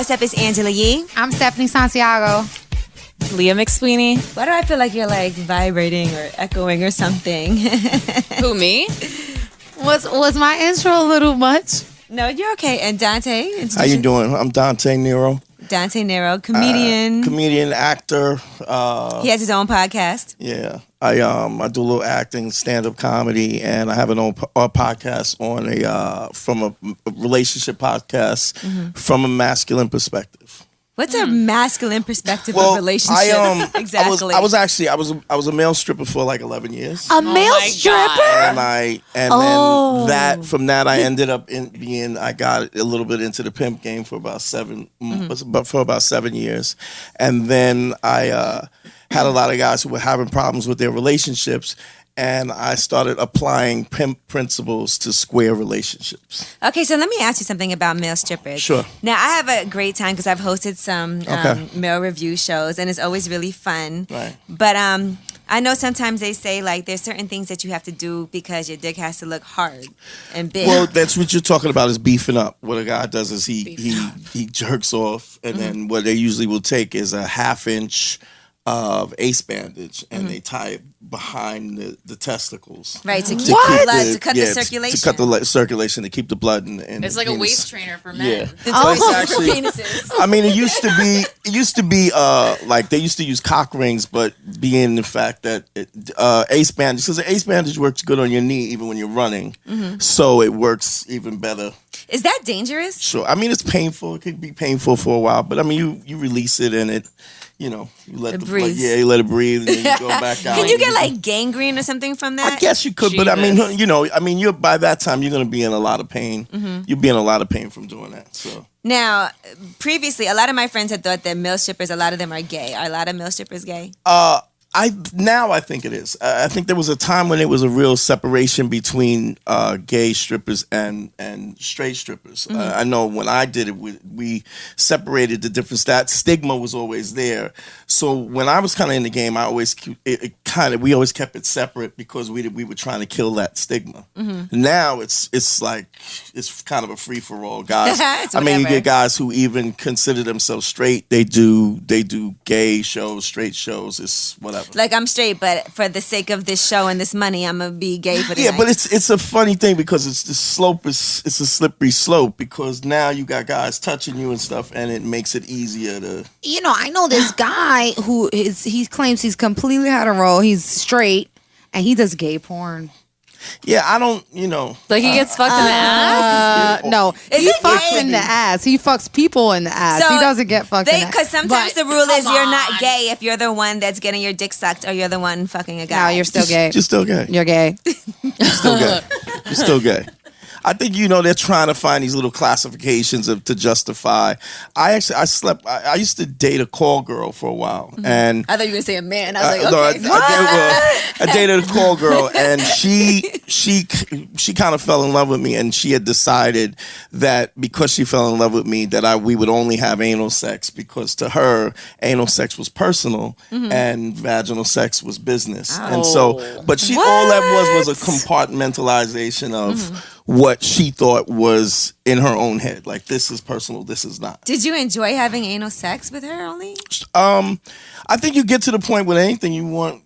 what's up? It's Angela Yee. I'm Stephanie Santiago. Leah McSweeney. Why do I feel like you're like vibrating or echoing or something? Who, me? Was my intro a little much? No, you're okay. And Dante? How you doing? I'm Dante Nero. Dante Nero, comedian. Comedian, actor. He has his own podcast. Yeah. I do a little acting, stand-up comedy, and I have an own podcast on from a relationship podcast from a masculine perspective. What's a masculine perspective of relationships? Exactly. I was a male stripper for like 11 years. A male stripper? And then from that I ended up I got a little bit into the pimp game for about 7 years. And then I had a lot of guys who were having problems with their relationships. And I started applying pimp principles to square relationships. Okay, so let me ask you something about male strippers. Sure. Now, I have a great time because I've hosted some male review shows, and it's always really fun. Right. But I know sometimes they say, like, there's certain things that you have to do because your dick has to look hard and big. Well, that's what you're talking about is beefing up. What a guy does is he jerks off, and then what they usually will take is a 1/2 inch of ace bandage, and they tie it behind the testicles. Right, to keep the blood, to cut the circulation. To cut the circulation, to keep the blood in it's like penis. a waist trainer for men. Yeah. It's actually, for penises. I mean, it used to be like they used to use cock rings, but being the fact that ace bandage, because the ace bandage works good on your knee even when you're running, so it works even better. Is that dangerous? Sure. I mean, it's painful. It could be painful for a while, but I mean, you release it and it. You know, you let the blood, you let it breathe, and then you go back out. Can you get like gangrene or something from that? I guess you could, but I mean, you're by that time you're going to be in a lot of pain. You'll be in a lot of pain from doing that. So now, previously, a lot of my friends had thought that male strippers, a lot of them are gay. Are a lot of male strippers gay? I think it is. I think there was a time when it was a real separation between gay strippers and straight strippers. I know when I did it, we separated the difference. That stigma was always there. So when I was kind of in the game, we always kept it separate because we were trying to kill that stigma. Now it's like it's kind of a free for all, guys. I mean, you get guys who even consider themselves straight. They do gay shows, straight shows. It's whatever. Like, I'm straight, but for the sake of this show and this money, I'm gonna be gay for the night. Yeah, but it's a funny thing because it's a slippery slope because now you got guys touching you and stuff, and it makes it easier to. You know, I know this guy he claims he's completely hetero. He's straight, and he does gay porn. Yeah, I don't, Like he gets fucked in the ass? No, he fucks in the ass. He fucks people in the ass. So he doesn't get fucked in the ass. Because sometimes the rule is you're not gay if you're the one that's getting your dick sucked or you're the one fucking a guy. No, you're still gay. You're still gay. You're gay. You're still gay. You're still gay. I think they're trying to find these little classifications to justify. I used to date a call girl for a while, and I thought you were gonna say a man. I was like, okay. I dated a call girl, and she kind of fell in love with me, and she had decided that because she fell in love with me, that we would only have anal sex because to her, anal sex was personal and vaginal sex was business, and so, but all that was a compartmentalization of. What she thought was in her own head. Like, this is personal, this is not. Did you enjoy having anal sex with her only? I think you get to the point with anything you want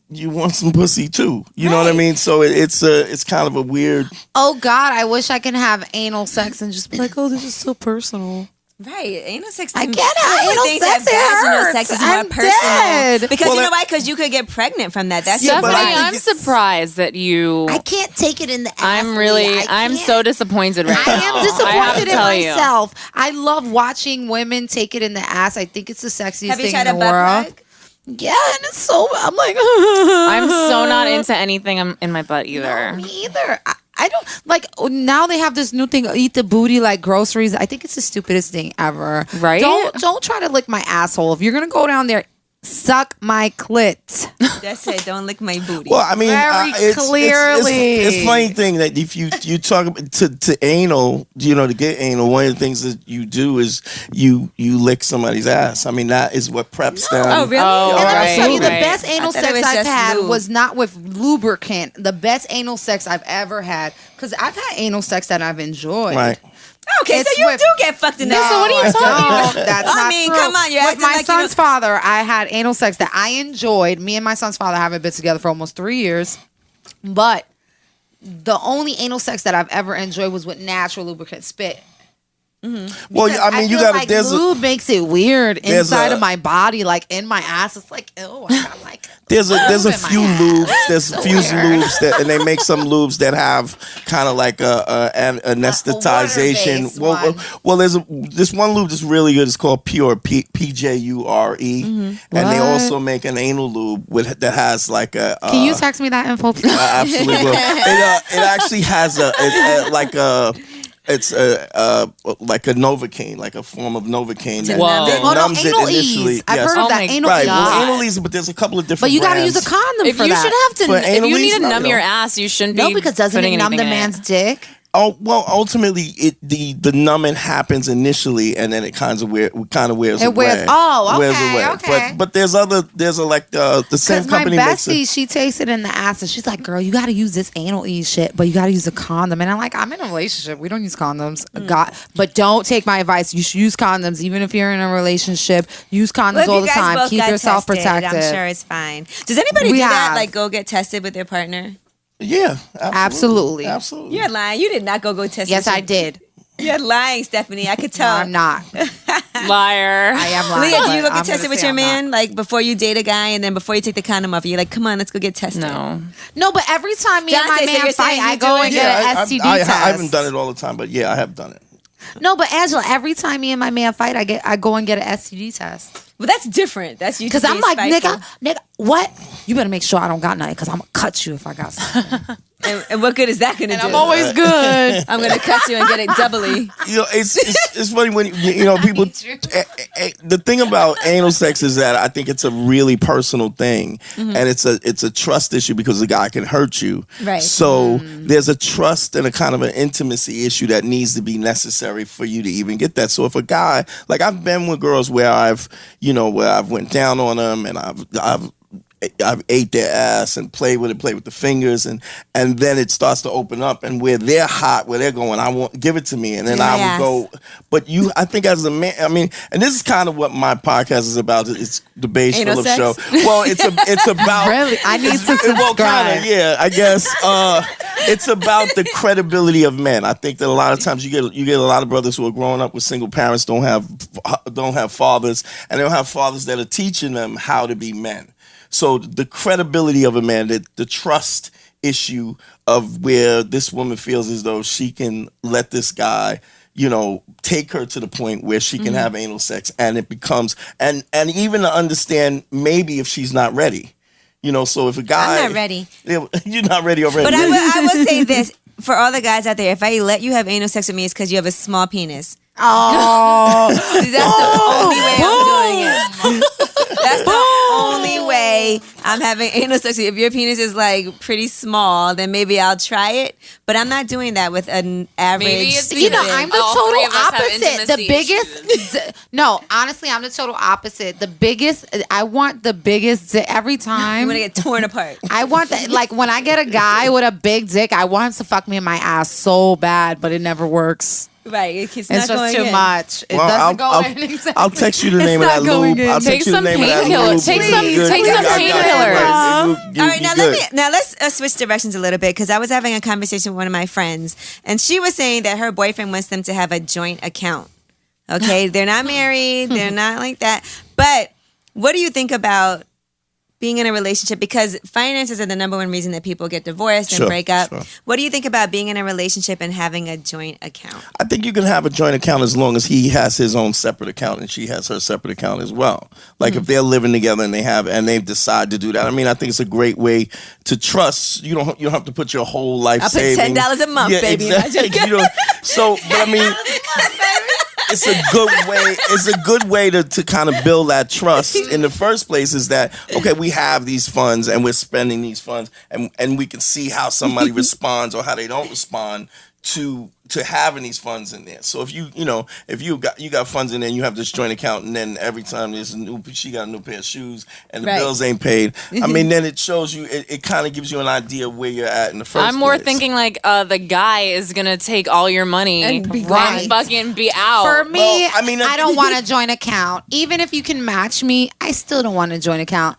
some pussy too. You know what I mean? So it's kind of a weird. Oh God, I wish I could have anal sex and just be like, oh, this is so personal. Right, anal sex. I can't have anal sex. Vaginal sex is more personal because well, you know why? Because you could get pregnant from that. That's Stephanie, I'm surprised that you. I can't take it in the ass. I'm so disappointed right now. I am disappointed in myself. You. I love watching women take it in the ass. I think it's the sexiest thing in the world. Have you tried a butt plug? Yeah, and it's so. I'm like. I'm so not into anything in my butt either. No, me either. I don't like now they have this new thing, eat the booty like groceries. I think it's the stupidest thing ever. Right? Don't try to lick my asshole. If you're gonna go down there, suck my clit. That's it. Don't lick my booty. Well, I mean, very clearly. It's funny thing that if you talk about to anal, to get anal, one of the things that you do is you lick somebody's ass. I mean, that is what preps them. Oh, really? Oh, and right, I'll tell you, the best anal sex I've had lube. was not with lubricant. The best anal sex I've ever had, because I've had anal sex that I've enjoyed. Right. Okay, It's so you with- do get fucked in the No, So what are you talking about? That's I not mean, true. come on, you're With acting my like you son's don't- father, I had anal sex that I enjoyed. Me and my son's father haven't been together for almost 3 years, but the only anal sex that I've ever enjoyed was with natural lubricant spit. Well, I mean, you feel got like there's lube makes it weird there's inside a- of my body, like in my ass. It's like, ew, I got like. there's a lube in my few ass. lubes. There's a few weird. lubes that, and they make some lubes that have kind of like a anesthetization. water-based one. Well, there's this one lube that's really good. It's called Pure PJURE, and they What? also make an anal lube with that has like a. Can you text me that info, please? I absolutely will. It actually has it's like a Novocaine, like a form of Novocaine that, Whoa. that Oh, no, numbs it anal initially. ease. I've Yes. heard of Oh that. my Anal Right, ease. well, God. anal ease, but there's a couple of different. But you got to use a brands. condom If for you that. should have to, For if you anal need to leads? numb No. your ass, you shouldn't be. No, because doesn't putting it numb the anything in man's dick? Oh well, ultimately, the numbing happens initially, and then it kind of wears It wears- away. oh, Wears okay, away. okay. But there's like the same Because my company makes bestie, it. she takes it in the ass and she's like, girl, you got to use this anal ease shit, but you got to use a condom. And I'm like, I'm in a relationship. We don't use condoms. But don't take my advice. You should use condoms, even if you're in a relationship. Use condoms Well, if all you the guys time. both Keep got yourself tested, protected. I'm sure it's fine. Does anybody We do that? have. Like go get tested with their partner? Yeah, Absolutely. absolutely. You're lying. You did not go test. Yes, with I your- did. You're lying, Stephanie. I could No, tell. I'm not. Liar. I am lying. Leah, do but you go I'm get tested gonna with say your I'm not. man? Like before you date a guy and then before you take the condom off, you're like, come on, let's go get tested. No. No, but every time me and Dante, my so man you're fight, saying I you go do and it? get an I, STD I test. haven't done it all the time, but yeah, I have done it. No, but Angela, every time me and my man fight, I go and get an STD test. Well, that's different. That's you. Because I'm like, nigga, what? You better make sure I don't got nothing because I'm going to cut you if I got something. And what good is that going to do? I'm always good. I'm going to cut you and get it doubly. You know, it's funny when you know people. The thing about anal sex is that I think it's a really personal thing, and it's a trust issue because the guy can hurt you. Right. So there's a trust and a kind of an intimacy issue that needs to be necessary for you to even get that. So if a guy, like I've been with girls where I've went down on them and I've ate their ass and played with the fingers, and then it starts to open up, and where they're hot, where they're going, I want give it to me, and then I Yes. would go. But I think as a man, I mean, and this is kind of what my podcast is about. It's the Base Anal Phillips sex? show. Well, it's about Really? I need to subscribe. well, kind of, yeah, I guess. It's about the credibility of men. I think that a lot of times you get a lot of brothers who are growing up with single parents, don't have fathers, and they don't have fathers that are teaching them how to be men. So the credibility of a man, the trust issue of where this woman feels as though she can let this guy, take her to the point where she can have anal sex, and it becomes and even to understand maybe if she's not ready. So if a guy, I'm not ready. You're not ready already. But I will say this for all the guys out there: if I let you have anal sex with me, it's because you have a small penis. Oh. That's the only way I'm doing it. That's the only way I'm having anal sex. If your penis is like pretty small, then maybe I'll try it. But I'm not doing that with an average. Maybe it's You know, I'm the All three total of us have opposite. The intimacy biggest. No, honestly, I'm the total opposite. The biggest. I want the biggest every time. I'm gonna get torn apart. I want that. Like when I get a guy with a big dick, I want him to fuck me in my ass so bad, but it never works. Right, it's It's not just going too in. much. It Well, doesn't go in. Exactly. I'll text you the name of not that going lube. in. I'll Take text you the some name of that painkiller. lube. Take You'll some- be good. take some I got you. painkillers. You'll All right, be now good. let's switch directions a little bit because I was having a conversation with one of my friends, and she was saying that her boyfriend wants them to have a joint account. Okay, they're not married, they're not like that. But what do you think about being in a relationship? Because finances are the number one reason that people get divorced and Sure, break up. sure. What do you think about being in a relationship and having a joint account? I think you can have a joint account as long as he has his own separate account and she has her separate account as well. Like if they're living together and they've decided to do that. I mean, I think it's a great way to trust. You don't have to put your whole life I'll put savings. $10 a month, baby. Exactly. But I mean, it's a good way. It's a good way to kind of build that trust in the first place. Is that okay? We have these funds and we're spending these funds, and we can see how somebody responds or how they don't respond. to having these funds in there. So if you got funds in there and you have this joint account, and then every time she got a new pair of shoes and the bills ain't paid, I mean, then it shows you, it kind of gives you an idea of where you're at in the first I'm more place. thinking like the guy is gonna take all your money And be and great. fucking be out. For me, Well, I mean, I don't want a joint account. Even if you can match me, I still don't want a joint account.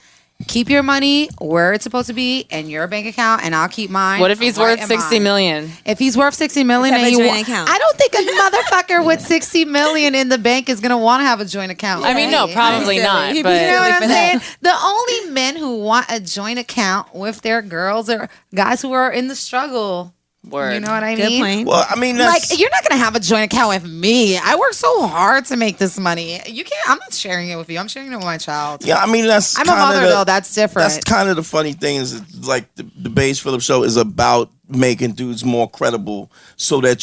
Keep your money where it's supposed to be in your bank account, and I'll keep mine. What if he's right worth in 60 mine. million? If he's worth 60 million, Let's have and a you joint account. I don't think a motherfucker with 60 million in the bank is gonna want to have a joint account. I mean, no, probably He'd be not. silly. But You know what I'm for saying? that. The only men who want a joint account with their girls are guys who are in the struggle. word. You know what I Good mean? point. Well, I mean, that's, Like, you're not gonna have a joint account with me. I work so hard to make this money. You can't. I'm not sharing it with you. I'm sharing it with my child. yeah, I mean, that's I'm a kinda mother though. That's different. That's kind of the funny thing is, it's like the Beige Phillips show is about making dudes more credible, so that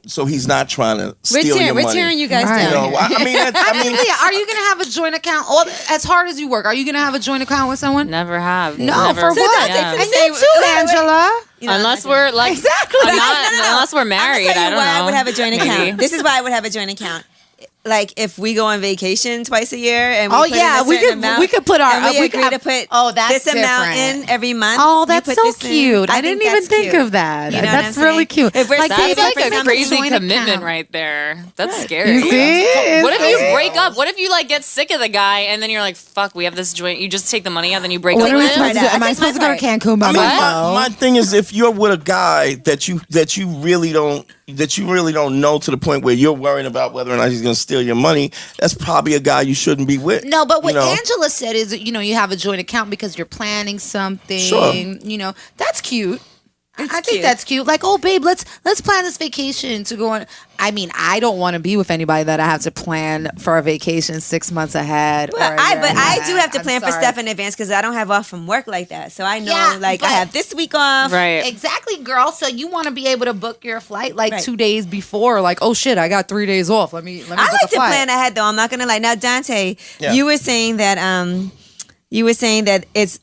so he's not trying to steal your We're money. tearing you guys Right. You down. know, I mean, I mean, Leah, are you gonna have a joint account? Or as hard as you work, are you gonna have a joint account with someone? Never have. No, Never. for what? Yeah. And you too, Angela. You know, Unless I'm not we're like Exactly. unless we're I'm married. gonna tell I you don't why know. I would have a joint Maybe. account. This is why I would have a joint account. Like if we go on vacation twice a year and we Oh, put yeah, in a we certain could- amount, we could put our- and we we agree could to have- put Oh, that's this amount different. in every month. Oh, you that's put so this in. cute. I think didn't even that's think cute. of that. You know what That's I'm really saying? cute. If we're Like, That's saving maybe like for a something crazy joint commitment account. right there. That's scary. You see? What if you It's- break up? What if you like get sick of the guy and then you're like, "Fuck, we have this joint." You just take the money out, then you break What up are we with supposed him. to do? I Am I take supposed to my go to Cancun by I mean, myself? my thing is, if you're with a guy that you really don't know to the point where you're worrying about whether or not he's going to steal your money, that's probably a guy you shouldn't be with. No, but what you know? Angela said is, you have a joint account because you're planning something. Sure. That's cute. I think cute. that's cute. Like, oh, babe, let's plan this vacation to go on. I mean, I don't want to be with anybody that I have to plan for a vacation 6 months ahead. Well, or a year I ahead. do have to I'm plan for sorry. stuff in advance because I don't have off from work like that. So I know, Yeah, I but- have this week off. Right. Exactly, girl. So you want to be able to book your flight like Right. 2 days before. Like, oh shit, I got 3 days off. Let me. I book like a to flight. plan ahead, though. I'm not gonna lie. Now, Dante, Yeah. you were saying that it's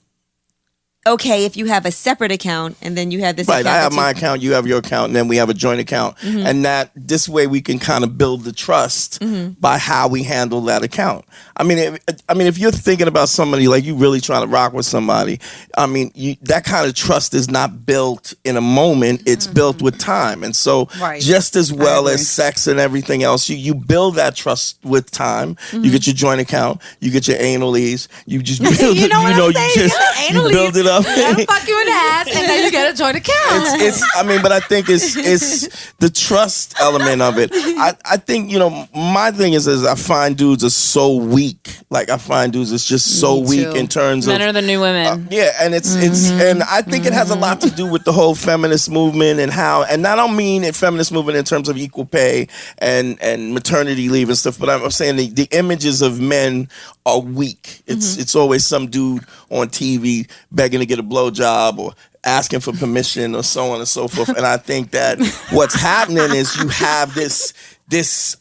okay if you have a separate account and then you have this Right, account. I have that my you- account, you have your account, and then we have a joint account. And that this way we can kind of build the trust by how we handle that account. I mean, if you're thinking about somebody, like you really trying to rock with somebody, I mean, that kind of trust is not built in a moment, it's built with time. And so Right. just as well agree. as sex and everything else, you build that trust with time. You get your joint account, you get your anal ease, you just build You it, know what I'm saying? you Anal build it up. Let him fuck you in the ass, and then you get a joint account. But I think it's the trust element of it. I think, my thing is I find dudes are so weak. Like I find dudes is just so Me weak too. in terms Men of are the new women. yeah, and it's and I think it has a lot to do with the whole feminist movement and how, and I don't mean it feminist movement in terms of equal pay and maternity leave and stuff, but I'm saying the images of men are weak. It's always some dude on TV begging to get a blowjob or asking for permission or so on and so forth. And I think that what's happening is you have this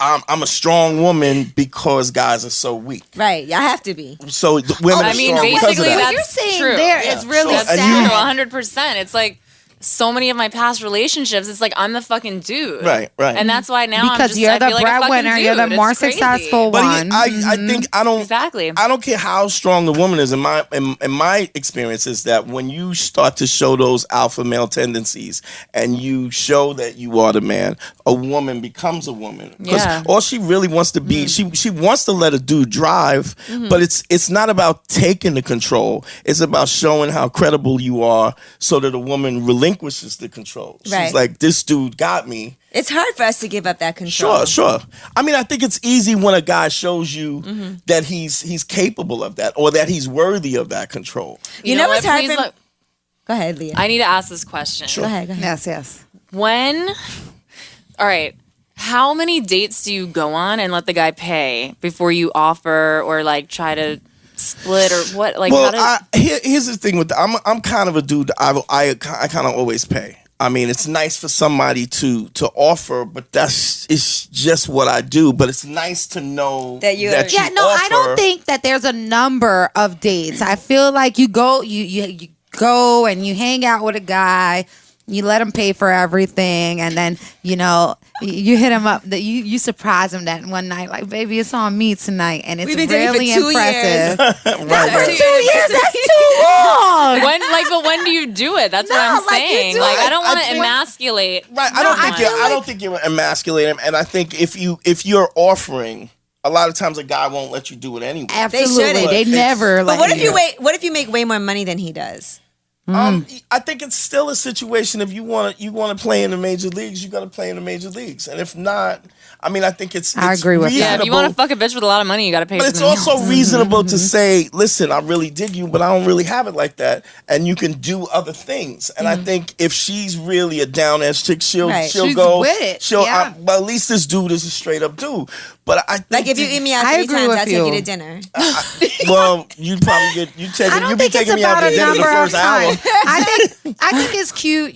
I'm a strong woman because guys are so weak. Right, y'all have to be. So the women I are mean, strong because of basically, that. What you're that's saying true. there Yeah, is really sure. And sad. you- 100%. It's like so many of my past relationships, it's like I'm the fucking dude. Right. And that's why now Because I you're feel the like a fucking breadwinner, you're the dude. more It's crazy. successful But one. I think I don't Exactly. I don't care how strong the woman is. In my experience is that when you start to show those alpha male tendencies and you show that you are the man, a woman becomes a woman. Because Yeah. all she really wants to be, she wants to let a dude drive, but it's not about taking the control. It's about showing how credible you are, so that a woman relinquishes the control. She's Right. like, this dude got me. It's hard for us to give up that control. Sure. I mean, I think it's easy when a guy shows you that he's capable of that or that he's worthy of that control. You know what's what? hard Please for- look- Go ahead, Leah. I need to ask this question. Go ahead. yes. All right. How many dates do you go on and let the guy pay before you offer or like try to split or what? Like, Well, how does, here's the thing with I'm kind of a dude. I kind of always pay. I mean, it's nice for somebody to offer, but it's just what I do. But it's nice to know That you Yeah, no, I don't think that there's a number of dates. I feel like you go, you go and you hang out with a guy. You let him pay for everything, and then you hit him up. That you surprise him that one night, like, baby, it's on me tonight, and it's We've been dating really for 2 impressive. years. 2 years, that's too long. But when do you do it? That's what I'm like, you saying. do Like, it. I don't want I to think- emasculate. Right. someone. I don't think you're emasculating him. And I think if you're offering, a lot of times a guy won't let you do it anyway. Absolutely, shouldn't. they never. But what if you What if you make way more money than he does? I think it's still a situation. If you want to play in the major leagues, you got to play in the major leagues. And if not, I mean, I think it's I agree with that. Yeah, if you want to reasonable. fuck a bitch with a lot of money, you got to pay. But for it's the meals. also reasonable to say, listen, I really dig you, but I don't really have it like that. And you can do other things. And I think if she's really a down-ass chick, she'll Right. She's go. with it. She'll, Yeah. well, at least this dude is a straight-up dude. But I think Like if you eat me out I 3 agree times, with I'll take you. you to dinner. well, you'd probably get you I don't be think it's taking me out about to a dinner the number of first hour. times. I think it's cute,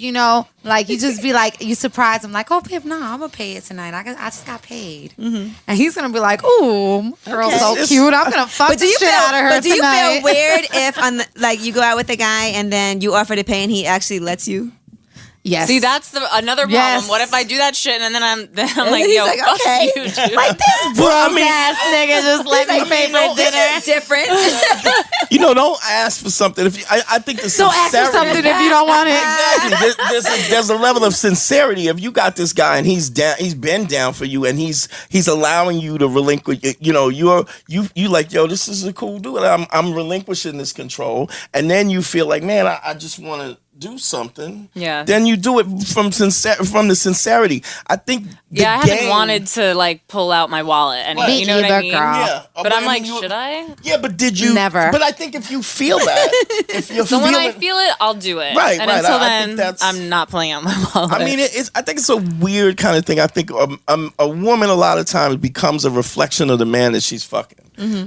like you just be like, you surprise him, like, oh, babe, no, I'm gonna pay it tonight. I just got paid, and he's gonna be like, ooh, girl's so It's- cute. I'm gonna fuck the shit out of her But do you tonight. feel weird if like you go out with a guy and then you offer to pay and he actually lets you? Yes. See, that's another problem. Yes. What if I do that shit and then I'm And like, he's yo, like, fuck okay. you, dude. like this Well, I broke mean- ass nigga just let me pay for This dinner. is different. Don't ask for something. If you, I think the Don't ask for sincerity. something if you don't want it. Exactly. There's a level of sincerity. If you got this guy and he's been down for you, and he's allowing you to relinquish. You like, yo, this is a cool dude. I'm relinquishing this control, and then you feel like, man, I just want to do something. Yeah. Then you do it from the sincerity. I think. Yeah, I haven't wanted to like pull out my wallet and Me you know what either, I mean? girl. Yeah, But I'm I like, mean, should I? Yeah, but did you Never. But I think if you feel that, if you're So when I feeling, feel it, I'll do it. Right, And right. until I then, think that's- I'm not pulling out my wallet. I mean, I think it's a weird kind of thing. I think a woman a lot of times becomes a reflection of the man that she's fucking.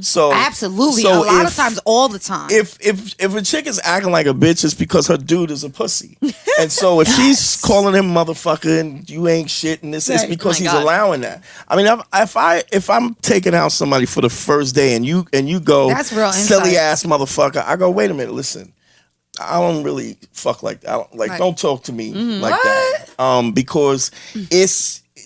So Absolutely. so a lot of if- times, all the time. If a chick is acting like a bitch, it's because her dude is a pussy. And so if she's calling him motherfucker and you ain't shit and this, it's Right. because Oh my he's God. allowing that. I mean, if I'm taking out somebody for the first day and you go, That's real silly insight. ass motherfucker, I go, wait a minute, listen. I don't really fuck like that. Right. Don't talk to me like that. Because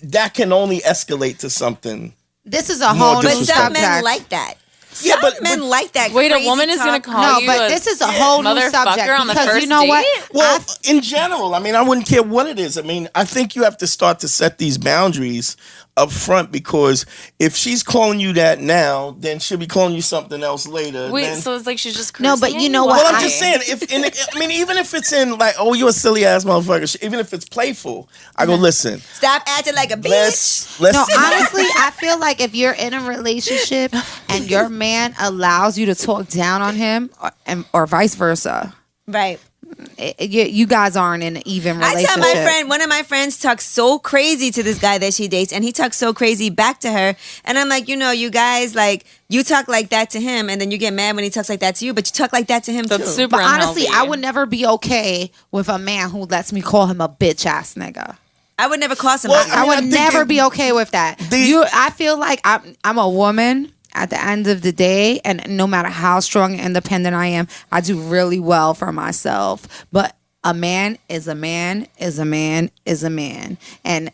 that can only escalate to something. this is a More whole new But some disrespect. men subject. like that. Yeah, Some but- men like that. Wait, a crazy woman is gonna talk. call No, you but a this is a whole new motherfucker subject on the because first you know what? date? Well, in general, I mean, I wouldn't care what it is. I mean, I think you have to start to set these boundaries up front, because if she's calling you that now, then she'll be calling you something else later. Wait, then, so it's like she's just No, but cursing you at know what? well, I'm I- just saying, even if it's in like, oh, you're a silly ass motherfucker, even if it's playful, I go, listen, Stop acting like a bitch. let's No, honestly, I feel like if you're in a relationship and your man allows you to talk down on him, or vice versa, Right. you guys aren't in an even I relationship. tell my friend, one of my friends talks so crazy to this guy that she dates, and he talks so crazy back to her. And I'm like, you guys, like, you talk like that to him, and then you get mad when he talks like that to you, but you talk like that to him That's too. super But honestly, unhealthy. I would never be okay with a man who lets me call him a bitch ass nigga. I would never call somebody. Well, I mean, would I think never it- be okay with that. I feel like I'm a woman at the end of the day, and no matter how strong and independent I am, I do really well for myself. But a man is a man is a man is a man, and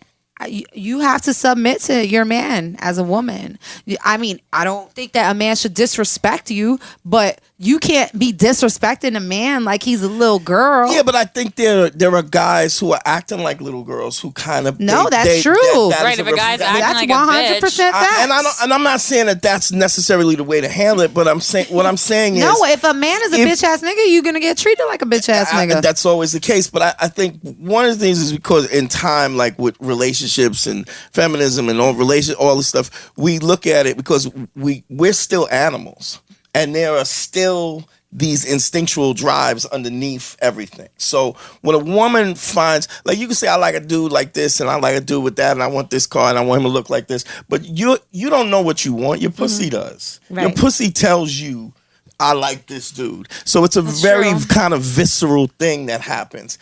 you have to submit to your man as a woman. I mean, I don't think that a man should disrespect you, but you can't be disrespecting a man like he's a little girl. Yeah, but I think there are guys who are acting like little girls who kind of No, that's true. Right, if a guy's acting That's like a 100% bitch. facts. and I'm not saying that that's necessarily the way to handle it, but I'm saying what I'm saying is No, if a man is a if- bitch ass nigga, you're gonna get treated like a bitch ass nigga. that's always the case. But I think one of the things is because in time, like with relationships and feminism and all this stuff, we look at it because we're still animals, and there are still these instinctual drives underneath everything. So when a woman finds, like, you can say, I like a dude like this and I like a dude with that and I want this car and I want him to look like this, but you don't know what you want. Your pussy does. Your Right. pussy tells you, I like this dude. So it's a very true. kind of visceral thing that happens.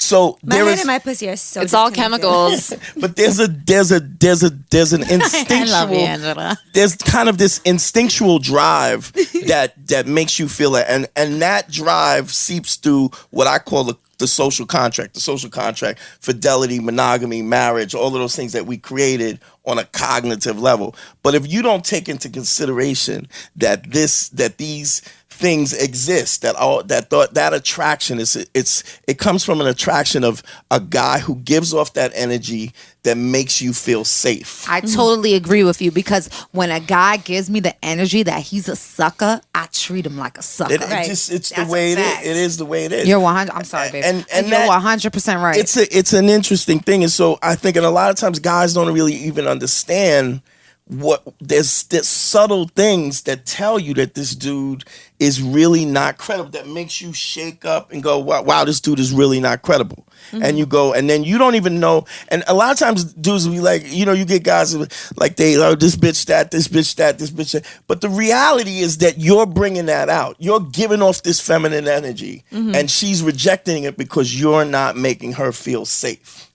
So My there head is, and my pussy are so It's all disconnected. chemicals. but there's an instinctual. Angela. There's kind of this instinctual drive that makes you feel it, and that drive seeps through what I call the social contract, fidelity, monogamy, marriage, all of those things that we created on a cognitive level. But if you don't take into consideration that these things exist, that attraction it comes from an attraction of a guy who gives off that energy that makes you feel safe. I totally agree with you, because when a guy gives me the energy that he's a sucker, I treat him like a sucker. It's That's the way a fact. it is the way it is. You're 100. I'm sorry, baby. And you're 100% right. It's an interesting thing, and so I think, and a lot of times guys don't really even understand what there's subtle things that tell you that this dude is really not credible, that makes you shake up and go, wow, this dude is really not credible. And you go, and then you don't even know. And a lot of times dudes will be like, you get guys like this bitch that, this bitch that, this bitch that. But the reality is that you're bringing that out. You're giving off this feminine energy, and she's rejecting it because you're not making her feel safe.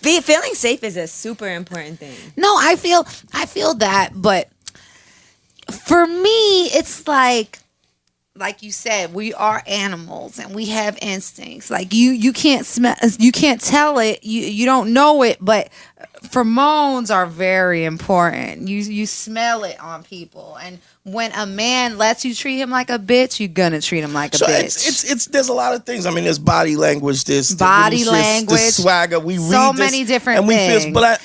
Feeling safe is a super important thing. No, I feel that, but for me, it's like you said, we are animals and we have instincts. Like you can't smell, you can't tell it, you don't know it, but pheromones are very important. You smell it on people, and when a man lets you treat him like a bitch, you're gonna treat him like a bitch. It's there's a lot of things. I mean, there's body language, there's language, swagger. We so read many this, different and things. We feel, but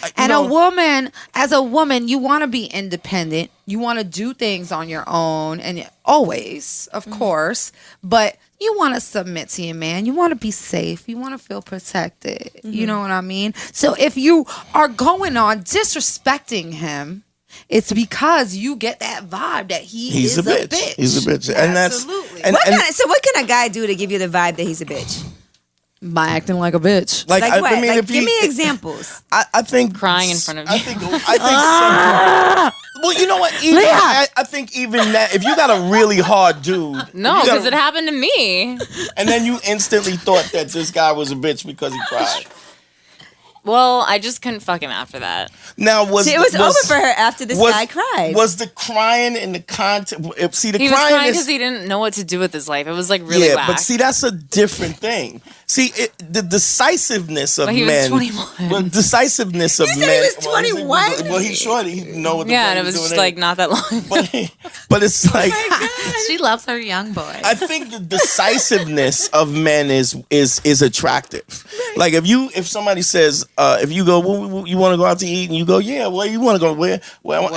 as a woman, you want to be independent. You want to do things on your own, and always, of course, but you want to submit to your man. You want to be safe. You want to feel protected. You know what I mean? So if you are going on disrespecting him, it's because you get that vibe that he's a bitch. He's a bitch. And absolutely. What can a guy do to give you the vibe that he's a bitch? By acting like a bitch. Like what? I mean, Give me examples. I think Crying in front of you. I think well, you know what? Even, I think even that, if you got a really hard dude. No, because it happened to me. And then you instantly thought that this guy was a bitch because he cried. Well, I just couldn't fuck him after that. Now, It was over for her after this guy cried. Was the crying in the context? See, He was crying because he didn't know what to do with his life. It was like really whack. But see, that's a different thing. See, the decisiveness of but he men. was 21. Well, decisiveness of men. He was 21. Well, he sure he didn't know what the fuck and it he was doing just like not that long. But it's like She loves her young boy. I think the decisiveness of men is attractive. Like if somebody says if you go, well, you want to go out to eat, and you go, yeah, well, you want to go where? Well,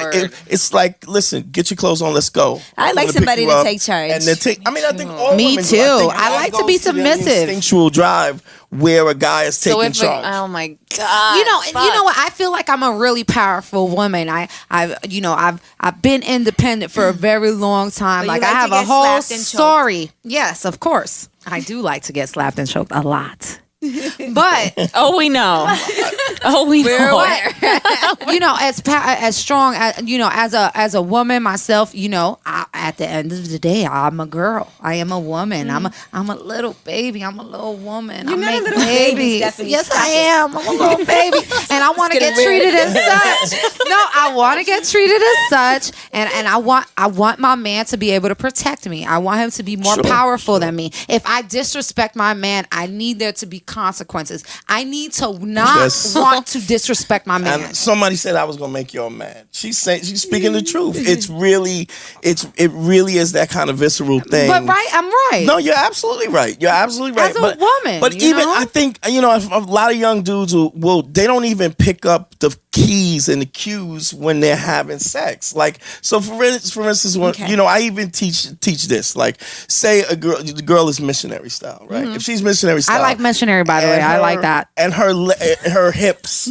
it's like, listen, get your clothes on, let's go. I like somebody to take charge. And I think all Me women too. do. I like to be submissive. Instinctual drive where a guy is taking charge. Oh my god! You know what? I feel like I'm a really powerful woman. I've been independent for a very long time. But like you I like have to a get whole slapped and choked. story. Yes, of course. I do like to get slapped and choked a lot. But oh, we know. We know. As strong as a woman myself, at the end of the day, I'm a girl. I am a woman. I'm a little baby. I'm a little woman. You're I not make a little baby, Stephanie. Yes, Stop I it. am. I'm a little baby, and I want to get treated as such. No, I want to get treated as such, and I want my man to be able to protect me. I want him to be more powerful than me. If I disrespect my man, I need there to be consequences. I need to not want to disrespect my man. And somebody said I was gonna make y'all mad. She's speaking the truth. It really is that kind of visceral thing. But I'm right. No, you're absolutely right. As a woman, but even I think a lot of young dudes they don't even pick up the keys and the cues when they're having sex. Like, so for instance, when I even teach this. Like, say the girl is missionary style, right? If she's missionary style, I like missionary, by the way. I like that. And her hips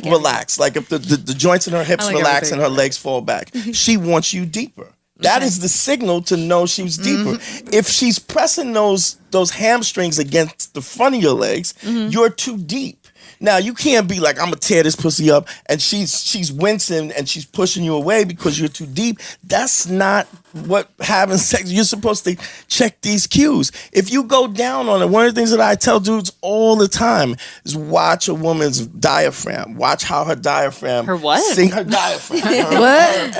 relax. Like if the joints in her hips relax and her legs fall back, she wants you deeper. That is the signal to know she's deeper. If she's pressing those hamstrings against the front of your legs, you're too deep. Now you can't be like, I'm gonna tear this pussy up, and she's wincing and she's pushing you away because you're too deep. That's not what having sex. You're supposed to check these cues. If you go down on it, one of the things that I tell dudes all the time is watch a woman's diaphragm. Watch how her diaphragm. Her what? Sing her diaphragm.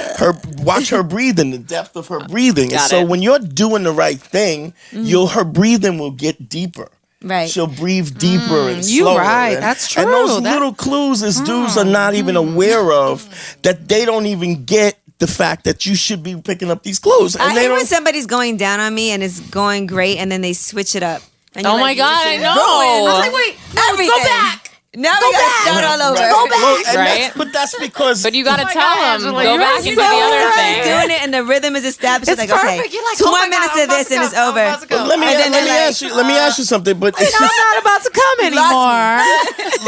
Watch her breathing, the depth of her breathing. And so when you're doing the right thing, her breathing will get deeper. Right. She'll breathe deeper and you slower. right. And, That's true. And those That- little clues is dudes are not even aware of, that they don't even get the fact that you should be picking up these clues. And I they hate when don't. somebody's going down on me and it's going great, and then they switch it up. And you're Oh my like, God, this I is know. ruined. I was like, wait, Everything. go back. No, we gotta start all over. Go back. Right? But that's because. But you got to my tell God, him, Angela, go you're back and do the so other right. thing. Doing it and the rhythm is established. It's It's like, okay, perfect. You're like, 2 oh more my minutes God, of this and it's over. But let me And then they're like, ask you something. But it's I'm just not about to come anymore.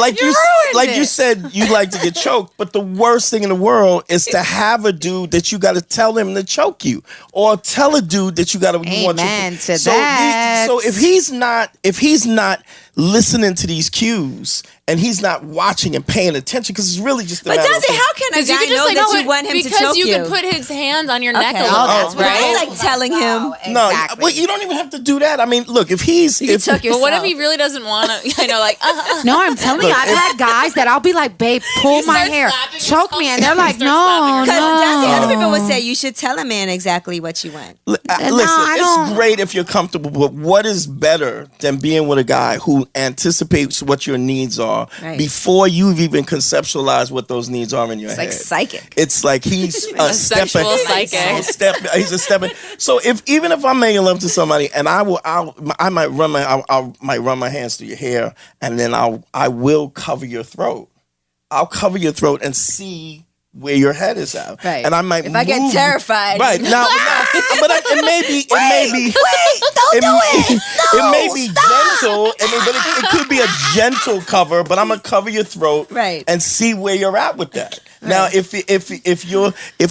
like you ruined like it. you said, you like to get choked. But the worst thing in the world is to have a dude that you got to tell him to choke you, or tell a dude that you got to. Amen to so that. So if he's not listening to these cues and he's not watching and paying attention, because it's really just. But Dante, how can a Because you guy could just know like, that no, you want him to because choke you you? could put his hands on your neck a Okay. little, Oh, that's right? That's like telling him. No, Exactly. well, you don't even have to do that. I mean, look, if he's You can choke But what if yourself. he really doesn't want to? I know, like, No, I'm telling you, I've had guys that I'll be like, babe, pull my start hair, slapping choke yourself, me, and they're you like, start no, slapping Because Dante, other people would no. say you should tell a man exactly what you want. Listen, I don't- it's great if you're comfortable, but what is better than being with a guy who anticipates what your needs are Right. before you've even conceptualized what those needs are in your It's head? like psychic. It's like he's a sexual psychic. He's a stepping. So even if I'm making love to somebody, and I might run my hands through your hair, and then I will cover your throat. I'll cover your throat and see where your head is at. Right. And I might If I get move- terrified. Right. Now, but it may be Don't do it. it may be gentle. I mean, but it could be a gentle cover. But I'm gonna cover your throat, Right. and see where you're at with that. Now, if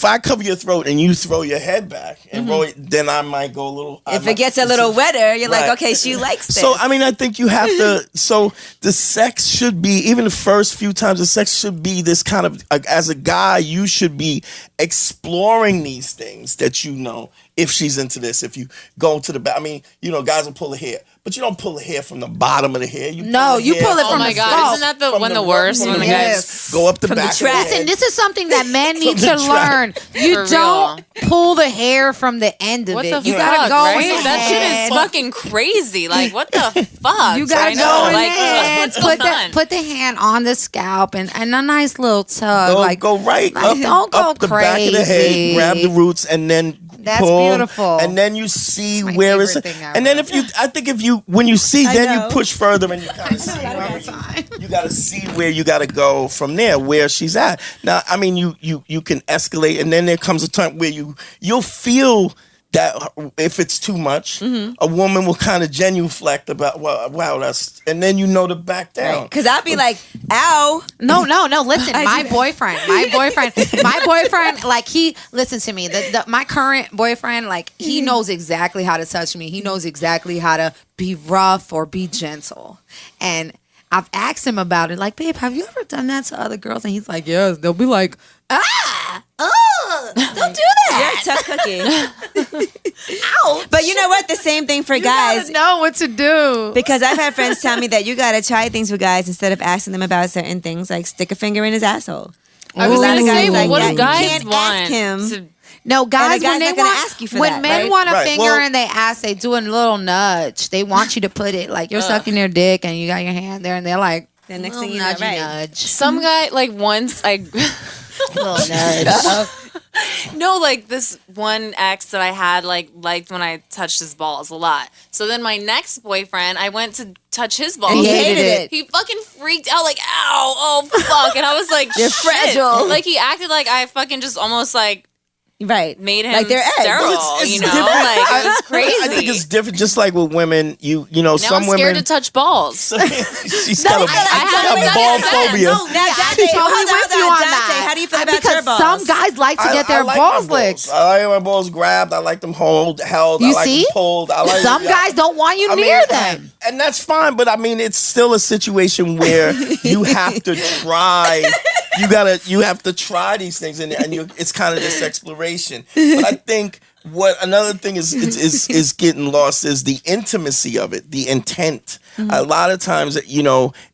I cover your throat and you throw your head back and roll it, then I might go a little. If it gets a little wetter, you're like, Right. okay, she likes this. So I mean, I think you have to. So the sex should be, even the first few times, the sex should be this kind of. As a guy, you should be exploring these things that you know. If she's into this, if you go to the back, I mean, guys will pull the hair, but you don't pull the hair from the bottom of the hair. You No, you pull it Oh from my the God, scalp. isn't that the from one the the worst? from When the the guys Yes. go up the From the back. of trap. the Listen, head. this is something that men need the to trap. learn. You For don't real. pull the hair from the end of What it. the You fuck, gotta go right? in the That shit head. is fucking crazy. Like, what the fuck? You gotta I go know. in Like, the head, what's going on? put the hand on the scalp and a nice little tug. Go right like, up, don't go up the back of the crazy. head, grab the roots, and then That's pull, beautiful. And then you see my where it's. favorite thing And then ever. when you see, then know. you push further and you kind of see you got to see where you got to go from there, where she's at. Now, I mean, you can escalate, and then there comes a time where you'll feel that if it's too much, a woman will kind of genuflect about, wow, that's, and then to back down. Because I'll be like, ow. No. Listen, my do that. boyfriend, like listen to me. My current boyfriend, like he knows exactly how to touch me. He knows exactly how to be rough or be gentle. And I've asked him about it. Like, babe, have you ever done that to other girls? And he's like, yes. They'll be like, don't do that. You're a tough cookie. Ow. But you know what? The same thing for You guys. gotta know what to do. Because I've had friends tell me that you got to try things with guys instead of asking them about certain things, like stick a finger in his asshole. I was A lot gonna of guys say, well, like what that. do You guys can't want? ask him. to- No, guys, guy's when they not gonna want, ask you for when that, men right? want a Right, finger well- in their ass, they do a little nudge. They want you to put it like you're sucking their dick and you got your hand there, and they're like, The next little thing you know, nudgy right. nudge, Some guy, like once I. little nudge. No, like this one ex that I had liked when I touched his balls a lot. So then my next boyfriend, I went to touch his balls. And he hated it. He fucking freaked out like, ow, oh fuck. And I was like, You're shit. fragile. Like he acted like I fucking just almost like Right. made him Like they're eggs. sterile, It's you know? different. Like it was crazy. I think it's different. Just like with women, you know, now some I'm scared women. to touch balls. She's got a haven't ball done it. phobia. Now, Dante, totally hold with on, you on Dante, that. how do you feel about because your balls? some guys like to get their I like balls my licked. I like my balls grabbed. I like them held. I You like see? them pulled. I like Some guys don't want you I mean, near them. and that's fine. But I mean, it's still a situation where you have to try. You have to try these things, and it's kind of this exploration. But I think what another thing is getting lost is the intimacy of it, the intent. A lot of times,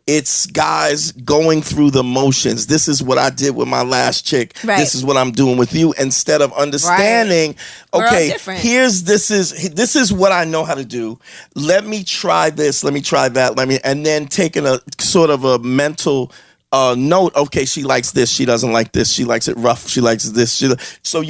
it's guys going through the motions. This is what I did with my last chick. Right. This is what I'm doing with you. Instead of understanding, We're all okay, different. this is what I know how to do. Let me try this. Let me try that. And then taking a sort of a mental note. Okay, she likes this. She doesn't like this. She likes it rough. She likes this. So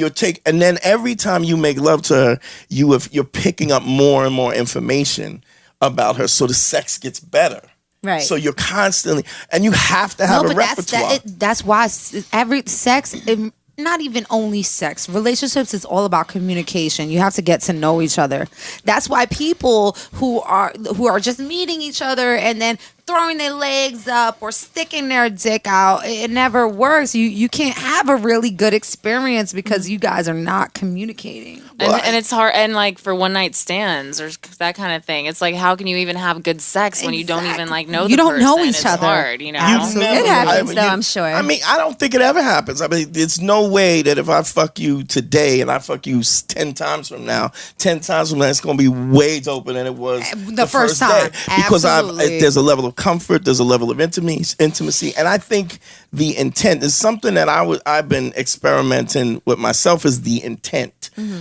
and then every time you make love to her, you're picking up more and more information about her. So the sex gets better. Right. So you're constantly, and you have to have a repertoire. That's why every sex, not even only sex, relationships is all about communication. You have to get to know each other. That's why people who are just meeting each other and then throwing their legs up or sticking their dick out, it never works. You can't have a really good experience because you guys are not communicating. And it's hard, and like for one night stands or that kind of thing, it's like, how can you even have good sex when you don't even like know You the don't know person? each It's other. hard, Absolutely. It happens, though, I'm sure. I mean, I don't think it ever happens. I mean, there's no way that if I fuck you today and I fuck you 10 times from now, it's going to be way doper than it was the first day. time. Because Absolutely. there's a level of comfort, there's a level of intimacy, and I think the intent is something that I've been experimenting with myself, is the intent.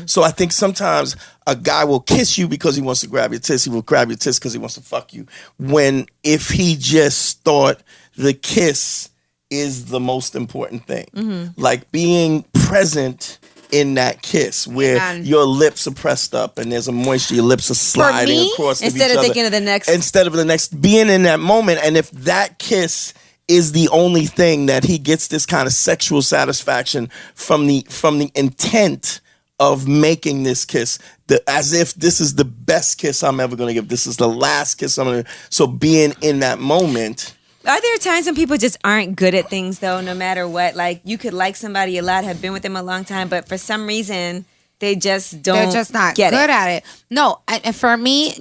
So I think sometimes a guy will kiss you because he wants to grab your tits. He will grab your tits because he wants to fuck you. When if he just thought the kiss is the most important thing, like being present in that kiss where your lips are pressed up and there's a moisture, your lips are sliding across instead each of other. thinking of the next, Being in that moment, and if that kiss is the only thing that he gets this kind of sexual satisfaction from the intent of making this kiss, as if this is the best kiss I'm ever going to give. This is the last kiss I'm going to. So being in that moment. Are there times when people just aren't good at things, though, no matter what? Like, you could like somebody a lot, have been with them a long time, but for some reason, they just don't They're just not get good it. at it. No, and for me,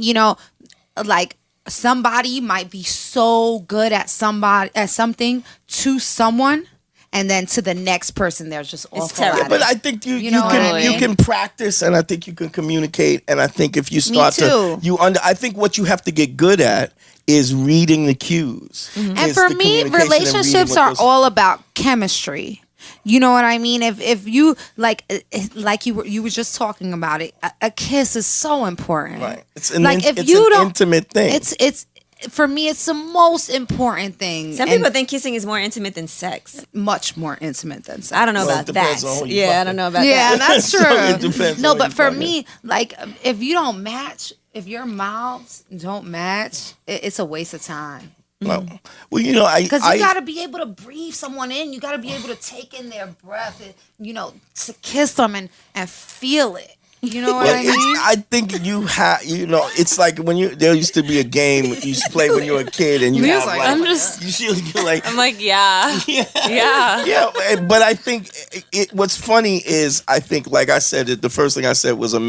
like somebody might be so good at something to someone, and then to the next person, they're just awful terrible. at it. But I think you know what I can mean? you can practice, and I think you can communicate, and I think if you start too. I think what you have to get good at is reading the cues. And for me, relationships are all about chemistry. You know what I mean? If you like you were just talking about it, a kiss is so important. Right. It's an intimate thing. It's for me, it's the most important thing. Some people think kissing is more intimate than sex. Much more intimate than sex. I don't know Well, about it that. depends on who you Yeah, I fucking- don't know about Yeah, that. that's true. So it depends No, on but who for you me, like if you don't match, if your mouths don't match, it's a waste of time. Well, well, Because you got to be able to breathe someone in. You got to be able to take in their breath, and, to kiss them and feel it. You know what I mean? I think you have, it's like when there used to be a game you used to play when you were a kid, and you have like, you're like, I'm like, yeah. yeah. But I think what's funny is, I think, like I said, the first thing I said was a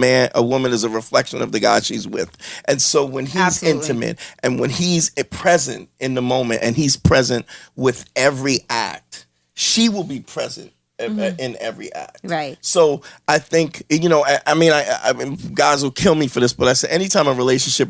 woman is a reflection of the guy she's with. And so when he's intimate and when he's present in the moment and he's present with every act, she will be present in every act. Right. So I think, I mean, guys will kill me for this, but I say anytime a relationship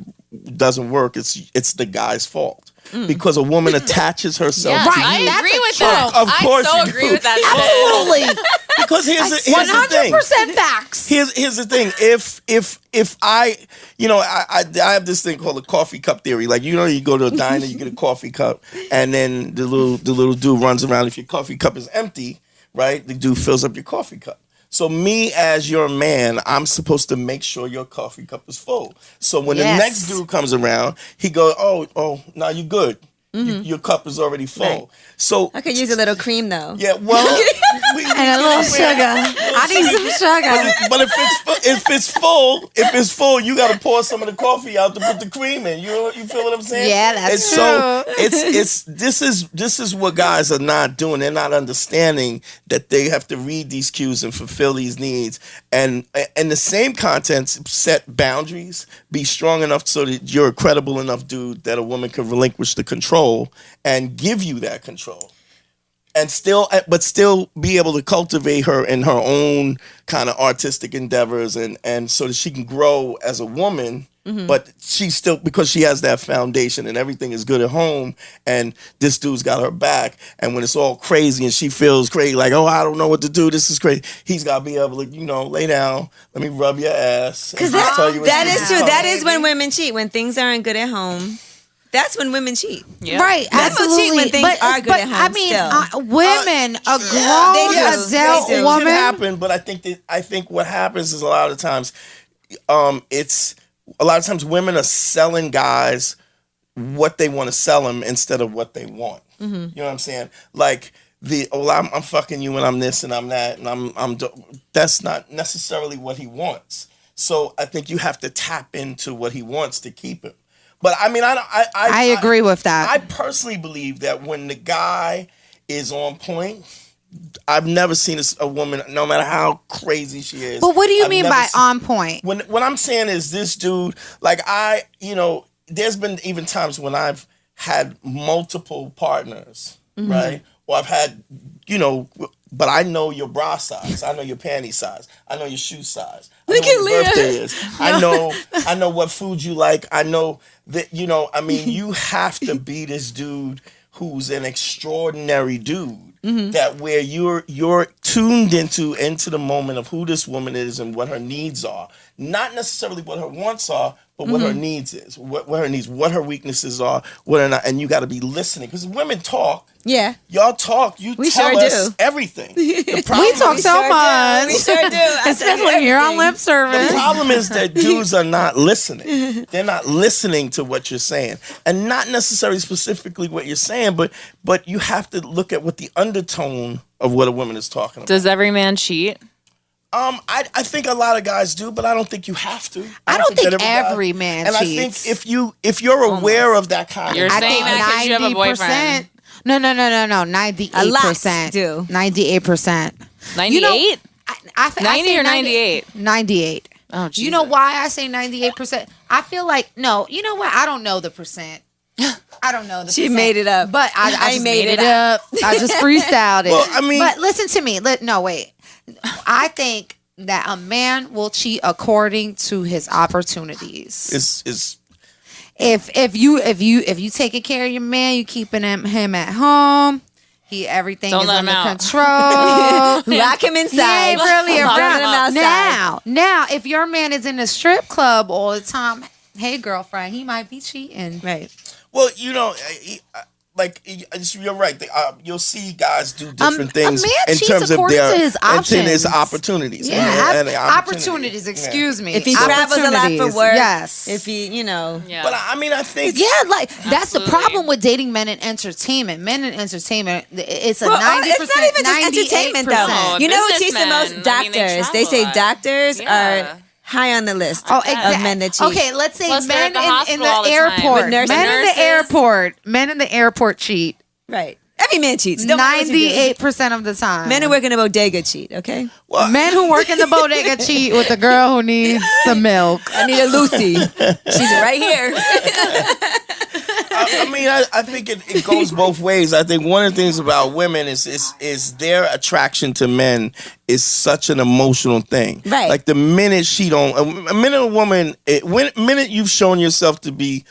doesn't work, it's the guy's fault. Because a woman attaches herself Yeah, to I you. agree with that. Of course I so you agree do. with that shit. Absolutely. Because here's the thing. 100% facts. Here's the thing. If I have this thing called the coffee cup theory. Like, you go to a diner, you get a coffee cup, and then the little dude runs around. If your coffee cup is empty, right, the dude fills up your coffee cup. So me as your man, I'm supposed to make sure your coffee cup is full. So when the next dude comes around, he goes, oh, now you good. Your cup is already full. Right. So I could use a little cream, though. yeah, well, And a little sugar. I need some sugar. But if it's full, you got to pour some of the coffee out to put the cream in. You feel what I'm saying? Yeah, that's So this is what guys are not doing. They're not understanding that they have to read these cues and fulfill these needs. And the same contents, set boundaries, be strong enough so that you're a credible enough dude that a woman can relinquish the control and give you that control. and still be able to cultivate her in her own kind of artistic endeavors, and so that she can grow as a woman. But she's still, because she has that foundation and everything is good at home, and this dude's got her back. And when it's all crazy and she feels crazy, like, oh, I don't know what to do, this is crazy, he's got to be able to, lay down, let me rub your ass. Because that is true. That is when women cheat. When things aren't good at home, that's when women cheat. Yeah. Right, Men will absolutely. cheat when things are good at home. I mean, still. women, a they grown do. adult They do. It woman. can happen, but I think what happens is a lot of times, women are selling guys what they want to sell them instead of what they want. You know what I'm saying? Like I'm fucking you and I'm this and I'm that and that's not necessarily what he wants. So I think you have to tap into what he wants to keep him. But I mean, I agree with that. I personally believe that when the guy is on point, I've never seen a woman, no matter how crazy she is. But what do you mean by on point? What I'm saying is this dude, like there's been even times when I've had multiple partners, right? Or I've had, but I know your bra size, I know your panty size, I know your shoe size. I know what your birthday is. I know what food you like. I know that, you have to be this dude who's an extraordinary dude. That where you're tuned into the moment of who this woman is and what her needs are, not necessarily what her wants are, but what her needs is, what her needs, what her weaknesses are, what are not, and you got to be listening because women talk. Yeah, y'all talk. We tell sure us do. everything. We talk so much. We sure do. Especially when you're on lip service. The problem is that dudes are not listening. They're not listening to what you're saying, and not necessarily specifically what you're saying, but you have to look at what the undertone of what a woman is talking about. Does every man cheat? I think a lot of guys do, but I don't think you have to. I don't think that every man and cheats. I think if you're aware of that kind You're of I saying think that 'cause you have a 90%. boyfriend. No. 98%. do. 98%. 98? I 90 or 98? 98. Oh, Jesus. You know why I say 98%? I feel like, no, you know what? I don't know the percent. I don't know the She percent. made it up. But I just made made it it up. I just freestyled it. Well, I mean- but listen to me. No, wait. I think that a man will cheat according to his opportunities. is If you taking care of your man, you keeping him at home. Everything Don't is let him under out. control. Lock him He inside. ain't really Lock around. him outside. Now, if your man is in a strip club all the time, hey girlfriend, he might be cheating. Right. well, you're right. You'll see guys do different things a man in cheats terms of according their to his and his options. opportunities. Yeah, and the opportunities. Yeah. Excuse me. If he travels a lot for Opportunities, work, yes. If he, Yeah. But I mean, I think Yeah, like that's the Absolutely. problem with dating men in entertainment. Men in entertainment, it's a 90%. it's not even just entertainment though. No, You know who cheats the most? businessmen, I mean, they Doctors. They travel say a lot. doctors Yeah. are high on the list Oh, of men that cheat. Okay, let's say Plus, they're men at the in hospital the all the time. airport. With nurses. Men in the Nurses. airport. Men in the airport cheat. Right. Every man cheats. Don't matter what you do. 98% of the time. Men who work in a bodega cheat. Okay. Men who work in the bodega cheat with the girl who needs some milk. I need a Lucy. She's right here. I think it goes both ways. I think one of the things about women is their attraction to men is such an emotional thing. Right. Like the minute a minute you've shown yourself to be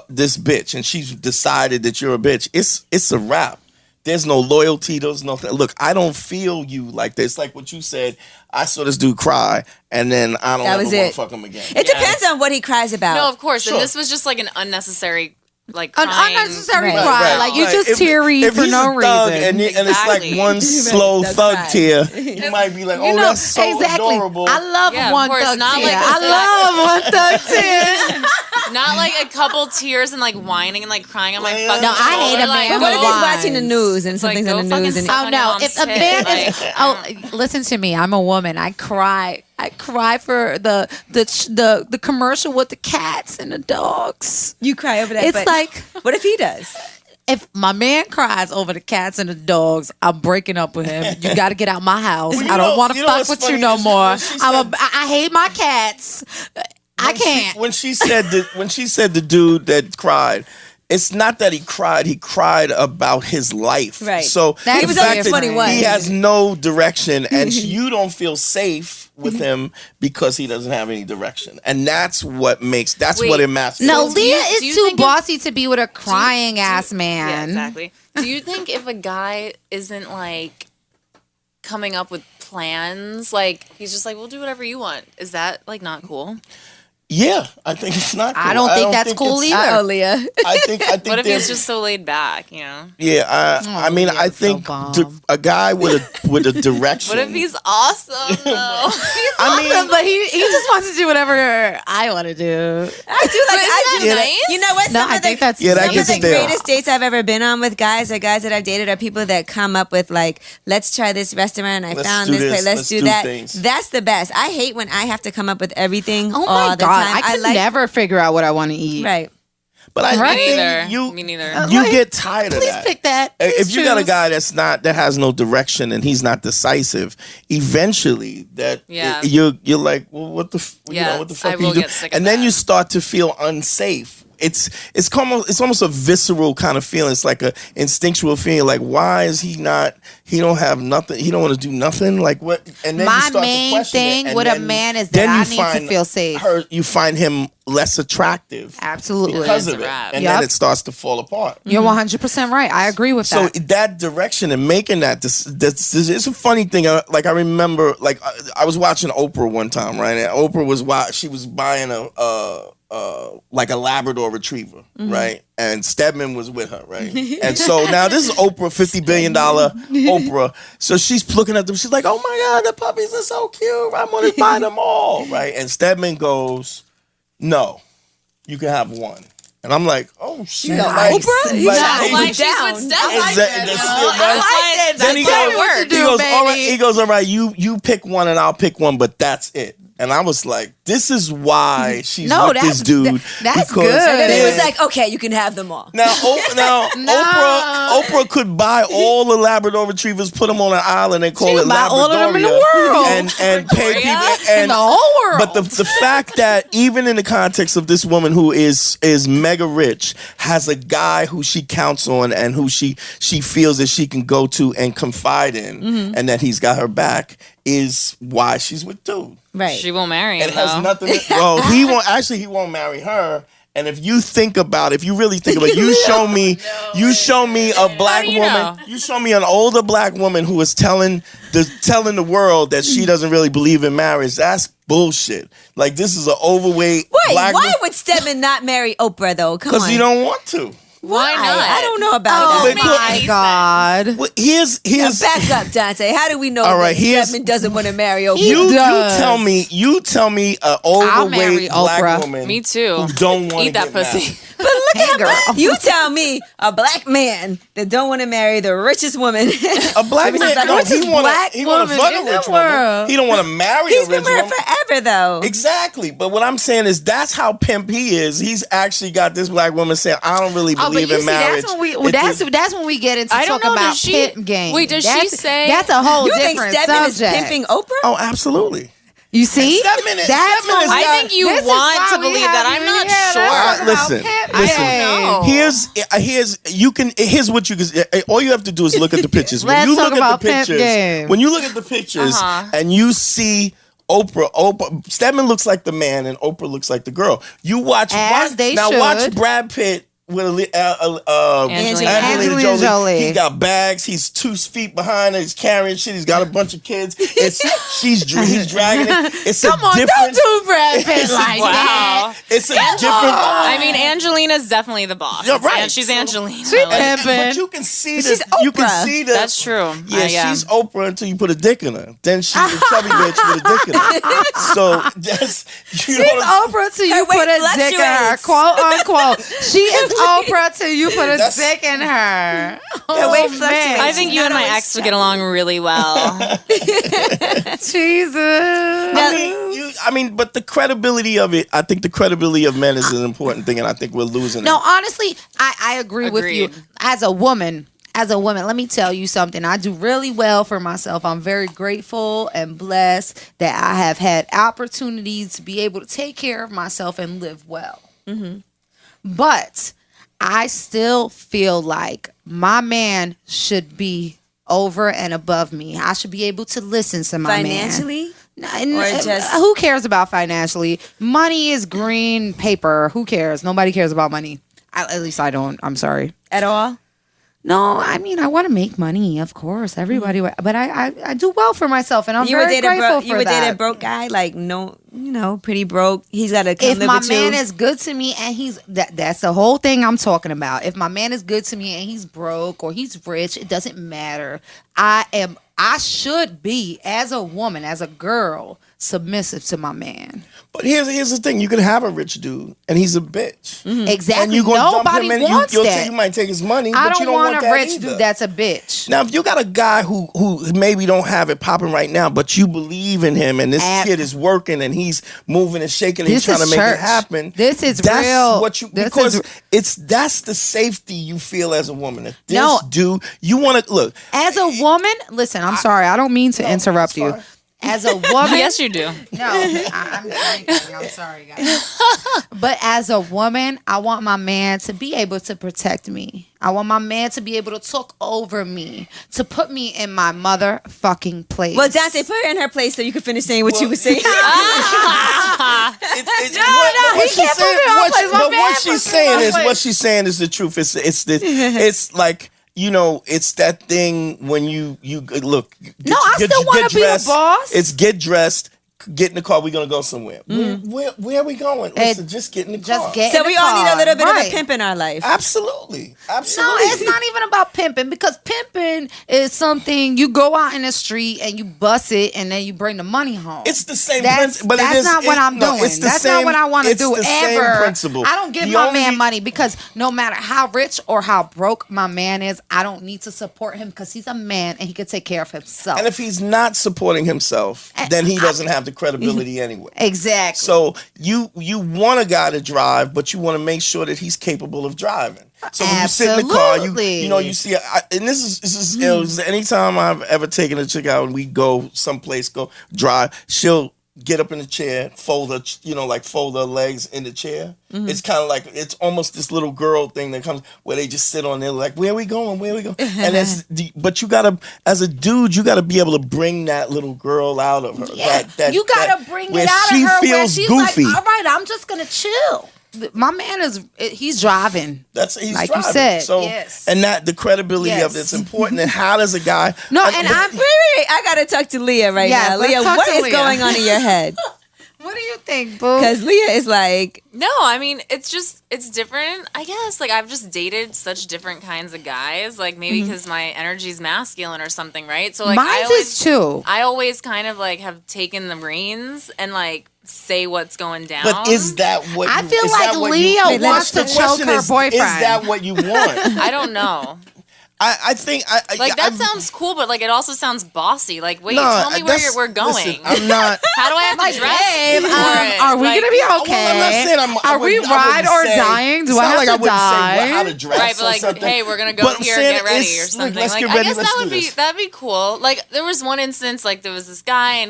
this bitch and she's decided that you're a bitch, it's a wrap. There's no loyalty. There's nothing. Look, I don't feel you like this. Like what you said, I saw this dude cry, and then I don't ever want to fuck him again. It depends on what he cries about. No, of course. Sure. And this was just like an unnecessary, like An crying. unnecessary Right. cry. Right. Like you Right. just teary if for he's no a thug reason. and it's like Exactly. one slow That's thug right. tear, you might be like, You oh, know, that's so exactly. adorable. I love Yeah, of one course, thug not tear. like a I love one thug tear. Not like a couple tears and like whining and like crying on my No, fucking I hate shoulder, a man like, who But what if go- he's watching the news and Like, something's go on the news fucking and suck Oh on no! your If mom's a man tit, is, like, listen to me. I'm a woman. I cry. I cry for the commercial with the cats and the dogs. you cry over that. It's but like what if he does? if my man cries over the cats and the dogs, I'm breaking up with him. You got to get out my house. Well, you I don't know- want to you know fuck what's with you funny no is more. when she said- I hate my cats. I can't. When she said the dude that cried, it's not that he cried about his life. Right. So That He the was fact only that 21. he has no direction, and you don't feel safe with him because he doesn't have any direction, and that's what Wait, emasculates. No, Do you- Leah do you is too think bossy to be with a crying ass man. Yeah, exactly. Do you think if a guy isn't like coming up with plans, like he's just like, we'll do whatever you want, is that like not cool? Yeah, I think it's not cool. I don't think that's cool it's- either. Oh, Leah. I think What if there's- he's just so laid back, you know? Yeah, I mean, yeah, I it's so think bomb. a guy with a direction. What if he's awesome though? I mean, But he just wants to do whatever I want to do. I do like. I do. that nice? You know what? No, Some I of the- think that's Yeah, that some of gets the stale. greatest dates I've ever been on with guys are guys that I've dated are people that come up with like, let's try this restaurant. I Let's found do this this. place. Let's Let's do do that. things. That's the best. I hate when I have to come up with everything Oh all my the god, time. I could like, never figure out what I want to eat. Right. but I Right? think Me neither. you Like, get tired of Please that. pick that. If Please you got a choose. guy that has no direction and he's not decisive, eventually Yeah. you're like, well, what the Yeah, what the fuck I are you will doing? get sick of And then that. you start to feel unsafe. It's almost a visceral kind of feeling. It's like a instinctual feeling. Like, why is he not? He don't have nothing. He don't want to do nothing. Like what? And then My you start to main question it, thing and with a then- man is then that you I need to find feel safe. You find him less attractive Absolutely. because It's of a it, wrap. and Yup. then it starts to fall apart. You're 100% right. I agree with So that. that direction and making this it's a funny thing. Like I remember, like I was watching Oprah one time, right? And Oprah she was buying like a Labrador Retriever, right? And Stedman was with her, right? And so now this is Oprah, $50 billion Oprah. So she's looking at them. She's like, "Oh my God, the puppies are so cute. I'm gonna buy them all, right?" And Stedman goes, "No, you can have one." And I'm like, "Oh shit!" Like, Oprah? He's That's why Like, she's down. with Steph. Exactly. Then He he goes, works. he goes, all right, you pick one and I'll pick one, but that's it. And I was like, this is why she's No, with this that's- dude. that's because good. And then it was there's- like, okay, you can have them all. now, Oprah could buy all the Labrador Retrievers, put them on an island, and call She it can buy all of them in the Labradoria, world. and pay people and In the whole world. But the fact that even in the context of this woman who is mega rich, has a guy who she counts on and who she feels that she can go to and confide in, and that he's got her back, is why she's with dude. Right. She won't marry him It has though. nothing. Well, he won't marry her. And if you really think about it, you show me a black do you woman. know? You show me an older black woman who is telling the world that she doesn't really believe in marriage. That's bullshit. Like, this is an overweight Wait, black why would Stedman not marry Oprah though? Come on. because he don't want to. Why not? I don't know about Oh that. Because- my god. Well, here's Back up, Dante. How do we know All right, that here's- Stedman doesn't want to marry Oprah? He does. you tell me an I'll marry overweight black Oprah. woman. Me too. Who don't want Eat that pussy. Married. But look Hey, at girl. you tell me a black man that don't want to marry the richest woman. A black man, Like, no, what's he this want black to fuck woman in a the rich woman. world? He don't want to marry He's a been rich married woman. forever though. Exactly, but what I'm saying is that's how pimp he is. He's actually got this black woman saying, "I don't really Oh, but believe you in see, marriage." that's when we get into I don't talking know, about does she- pimp game. Wait, does she That's- say- that's a whole You think different Stedman subject? is pimping Oprah? Oh, absolutely. You see, Stedman is- that's Stedman is when we- I think you this is want why to we believe have that. I'm you not here. Let's sure. talk about Listen, pimp listen. game. know. Here's what you can. All you have to do is look at the pictures. Let's when you talk look at about the pimp pictures, game. when you look at the pictures Uh-huh. and you see Oprah, Stedman looks like the man and Oprah looks like the girl. You watch, As they now should. watch Brad Pitt with Angelina Jolie. Jolie. He's got bags. He's 2 feet behind her. He's carrying shit. He's got a bunch of kids. He's dragging it. It's Come a on, different. don't do Brad Pitt like that. Wow. It's a different. I mean, Angelina's definitely the boss. Yeah, right. And she's Angelina. She Like, pimping. But you can see She's the. You can Oprah. see the. that's true. Yeah, she's Oprah until you put a dick in her. Then she's a chubby bitch with a dick in her. So that's you know She's what I'm- Oprah till you Her weight put a dick in her, fluctuates. quote unquote. She is Oprah till you put a That's- dick in her. Her weight Oh, fluctuates. man. I think you and my ex would get along really well. Jesus. I mean, but the credibility of it, I think the credibility of men is an important thing, and I think we're losing No, it. honestly, I agree with you. Agreed. As a woman, let me tell you something. I do really well for myself. I'm very grateful and blessed that I have had opportunities to be able to take care of myself and live well. But I still feel like my man should be over and above me. I should be able to listen to my Financially? man. Or just Who cares about financially? Money is green paper. Who cares? Nobody cares about money. At least I don't. I'm sorry. at all? No, I mean I want to make money, of course. Everybody, but I do well for myself, and I'm You would very date a grateful broke. for You would that. date a broke guy, like no, pretty broke. He's got to come If live my with man you. is good to me and that's the whole thing I'm talking about. If my man is good to me and he's broke or he's rich, it doesn't matter. I should be, as a woman, as a girl, submissive to my man. But here's the thing: you can have a rich dude, and he's a bitch. Exactly. And you gonna Nobody dump him, wants and that. you might take his money, I but you don't don't want want a that rich either. dude that's a bitch. Now, if you got a guy who maybe don't have it popping right now, but you believe in him, and this kid is working, and he's moving and shaking, and he's trying to make it happen. This is that's real. What you because that's the safety you feel as a woman. If this No. dude, you want to look As a woman, listen, I'm sorry. I don't mean to interrupt you. fine. As a woman, Yes, you do. no, I'm drinking. I'm sorry, guys. But as a woman, I want my man to be able to protect me. I want my man to be able to talk over me, to put me in my motherfucking place. Well, Dante, put her in her place so you can finish saying what you were saying. he can't put me in my place. My But man what puts she's me in my saying is place. what she's saying is the truth. It's like. It's that thing when you look. No, I still wanna be the boss. It's get dressed, get in the car. We're gonna go somewhere. Where are we going? Listen, just get in the car. So we all need a little bit of a Right. pimp in our life. Absolutely. No, it's not even about pimping, because pimping is something you go out in the street and you bust it and then you bring the money home. It's the same That's, principle. But that's not what I'm doing. It's the That's same, not what I want to it's do the same ever. principle. I don't give The my only- man money, because no matter how rich or how broke my man is, I don't need to support him, because he's a man and he can take care of himself. And if he's not supporting himself, then he doesn't have the credibility anyway. Exactly. So you want a guy to drive, but you want to make sure that he's capable of driving. So when you sit in the car, Absolutely. you see, and this is it was anytime I've ever taken a chick out and we go someplace, go drive, she'll get up in the chair, fold her legs in the chair. It's kind of like, it's almost this little girl thing that comes where they just sit on there like, where are we going? And but you gotta, as a dude, you gotta be able to bring that little girl out of her. Yeah, you gotta bring where it out she of her where feels she's goofy. like, all right, I'm just gonna chill. My man he's driving. He's like driving. you said. So, yes. and that the credibility Yes. of it's important. And how does a guy? No, and I'm. Wait, I gotta talk to Leah right Yes, now. let's Leah, talk what to is Leah. going on in your head? What do you think, boo? Because Leah is like, No, I mean, it's different, I guess. Like, I've just dated such different kinds of guys. Like, maybe because my energy's masculine or something, right? So, like, Mine is too. I always kind of, like, have taken the reins and, like, say what's going down. But is that what I you, feel is like that what Leah you, wants the to choke question her is, boyfriend. Is that what you want? I don't know. I think Like, that I've- sounds cool, but, like, it also sounds bossy. Like, wait, No, tell me where that's- we're going. listen, I'm not. How do I have Like, to dress babe, for it? are we Like, gonna be Well, okay? I'm not saying I Are we wouldn't- I ride wouldn't or say- dying? Do it's I not have like to I wouldn't die? say how to dress Right, but or like, something. hey, we're gonna go But I'm here saying and get ready it's or like, something. let's Like, get I ready, guess let's that do would be this. that'd be cool. Like, there was one instance, like, there was this guy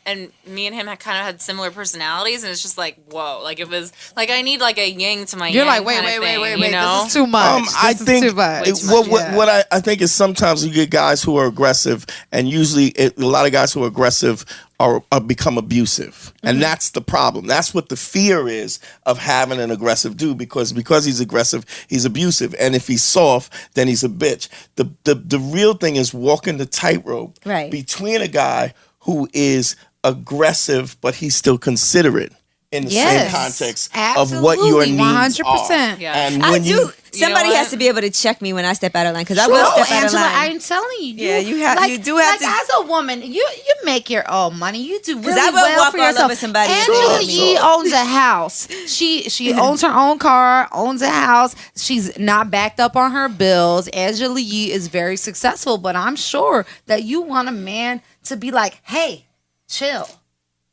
and me and him had kind of had similar personalities, and it's just like, whoa, like, it was like, I need like a yang to my You're yang like, wait, kind of thing, wait. you know? This is too much. I This is think too much. what I think is sometimes you get guys who are aggressive, and usually a lot of guys who are aggressive are become abusive, and that's the problem. That's what the fear is of having an aggressive dude, because he's aggressive, he's abusive, and if he's soft, then he's a bitch. The real thing is walking the tightrope Right. between a guy who is aggressive but he's still considerate in the Yes, same context of what your absolutely, needs 100%. are. Yeah. And I when do. you Somebody know has what? to be able to check me when I step out of line, because I No, will step out of Angela, line. I'm telling you. Yeah, you have- you do have like, to- as a woman, you make your own money. You do really I will well walk for all yourself. over somebody and Angela they Yee owns a house. She owns her own car, owns a house. She's not backed up on her bills. Angela Yee is very successful, but I'm sure that you want a man to be like, hey, chill.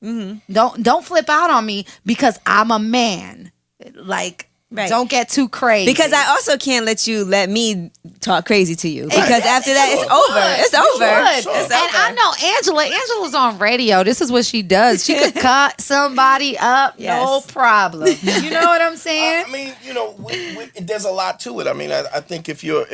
Don't flip out on me because I'm a man. Like, Right. Don't get too crazy. Because I also can't let me talk crazy to you. Because after that, it's over. It's over. Should. It's And over. I know Angela's on radio. This is what she does. She could cut somebody up, Yes. no problem. You know what I'm saying? I mean, there's a lot to it. I mean, I think if you're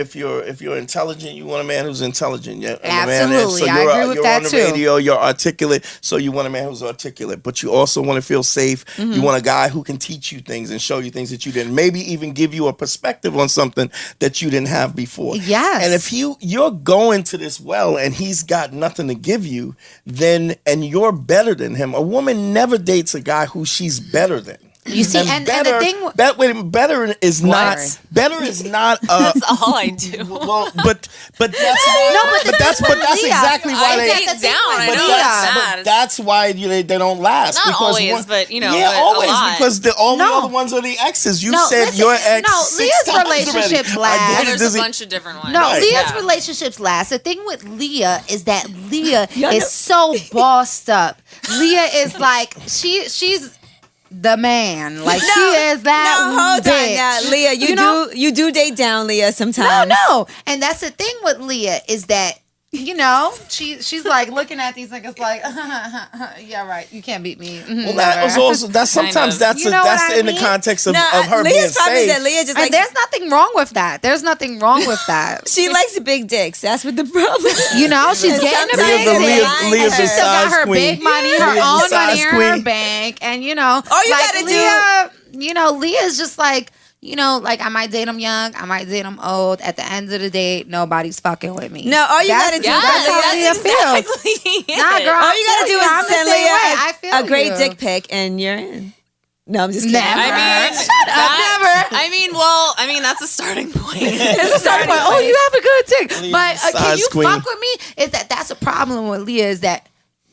intelligent, you want a man who's intelligent. Yeah, Absolutely. I agree with you're that on the too. radio, you're articulate, so you want a man who's articulate. But you also want to feel safe. You want a guy who can teach you things and show you things that you didn't. Maybe even give you a perspective on something that you didn't have before. Yes. And if you're going to this well and he's got nothing to give you, and you're better than him. A woman never dates a guy who she's better than. You see, and the thing better is not better is not That's all I do. well, but that's exactly why they date down. I know but that's why they don't last. Not because always, but yeah, but always a lot. because all the No. other ones are the exes. You No, said listen, your ex. no, six Leah's times relationships already. last. There's a bunch of different ones. No, Right. Leah's Yeah. relationships last. The thing with Leah is that Leah is so bossed up. Leah is like she's the man. Like she is that No, hold bitch. on now. Leah, you do date down Leah sometimes. No. And that's the thing with Leah is that, she's like looking at these niggas like, yeah, right. You can't beat me. Well, that was also sometimes that's You know what I in the mean? context of No, her being Leah's problem is safe. that Leah just And like there's nothing wrong with that. There's nothing wrong with that. she likes big dicks. That's what the problem is. She's getting a Sometimes big Leah's dick. Leah's She a still got size her queen. big money, her Leah's a own money size in her queen. bank, and All you gotta Leah, Leah's just like, like I might date him young, I might date him old. At the end of the day, nobody's fucking with me. No, all you gotta do That's how Leah feels. exactly Nah, girl, all you gotta do is I'm the send same Leah way. I feel a great you. dick pic and you're in. No, I'm just kidding. Never. I mean, that's a starting point. Sorry, but, oh, you have a good dick. Leah's But a can size you queen. fuck with me? That's a problem with Leah is that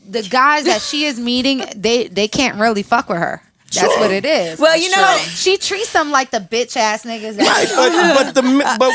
the guys that she is meeting, they can't really fuck with her. That's what it is. Well, you know, she treats them like the bitch ass niggas. Right, but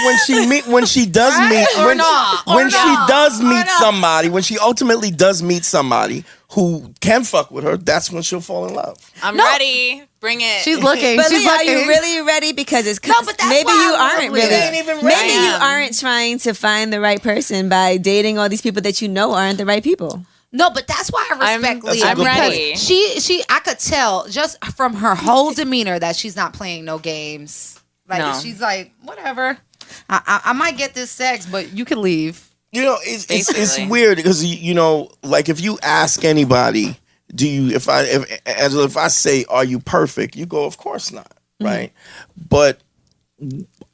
when she does meet somebody, when she ultimately does meet somebody who can fuck with her, that's when she'll fall in love. I'm ready. Bring it. She's looking. but She's Leah, are looking. you really ready? Because it's No, but that's maybe why you I love aren't Leah. really. They ain't even ready. Maybe you aren't trying to find the right person by dating all these people that you know aren't the right people. No, but that's why I respect Leah. I'm because ready. I could tell just from her whole demeanor that she's not playing no games. Like No. she's like, whatever. I might get this sex, but you can leave. It's Basically. weird because like if you ask anybody, if I say, are you perfect? You go, of course not, right? But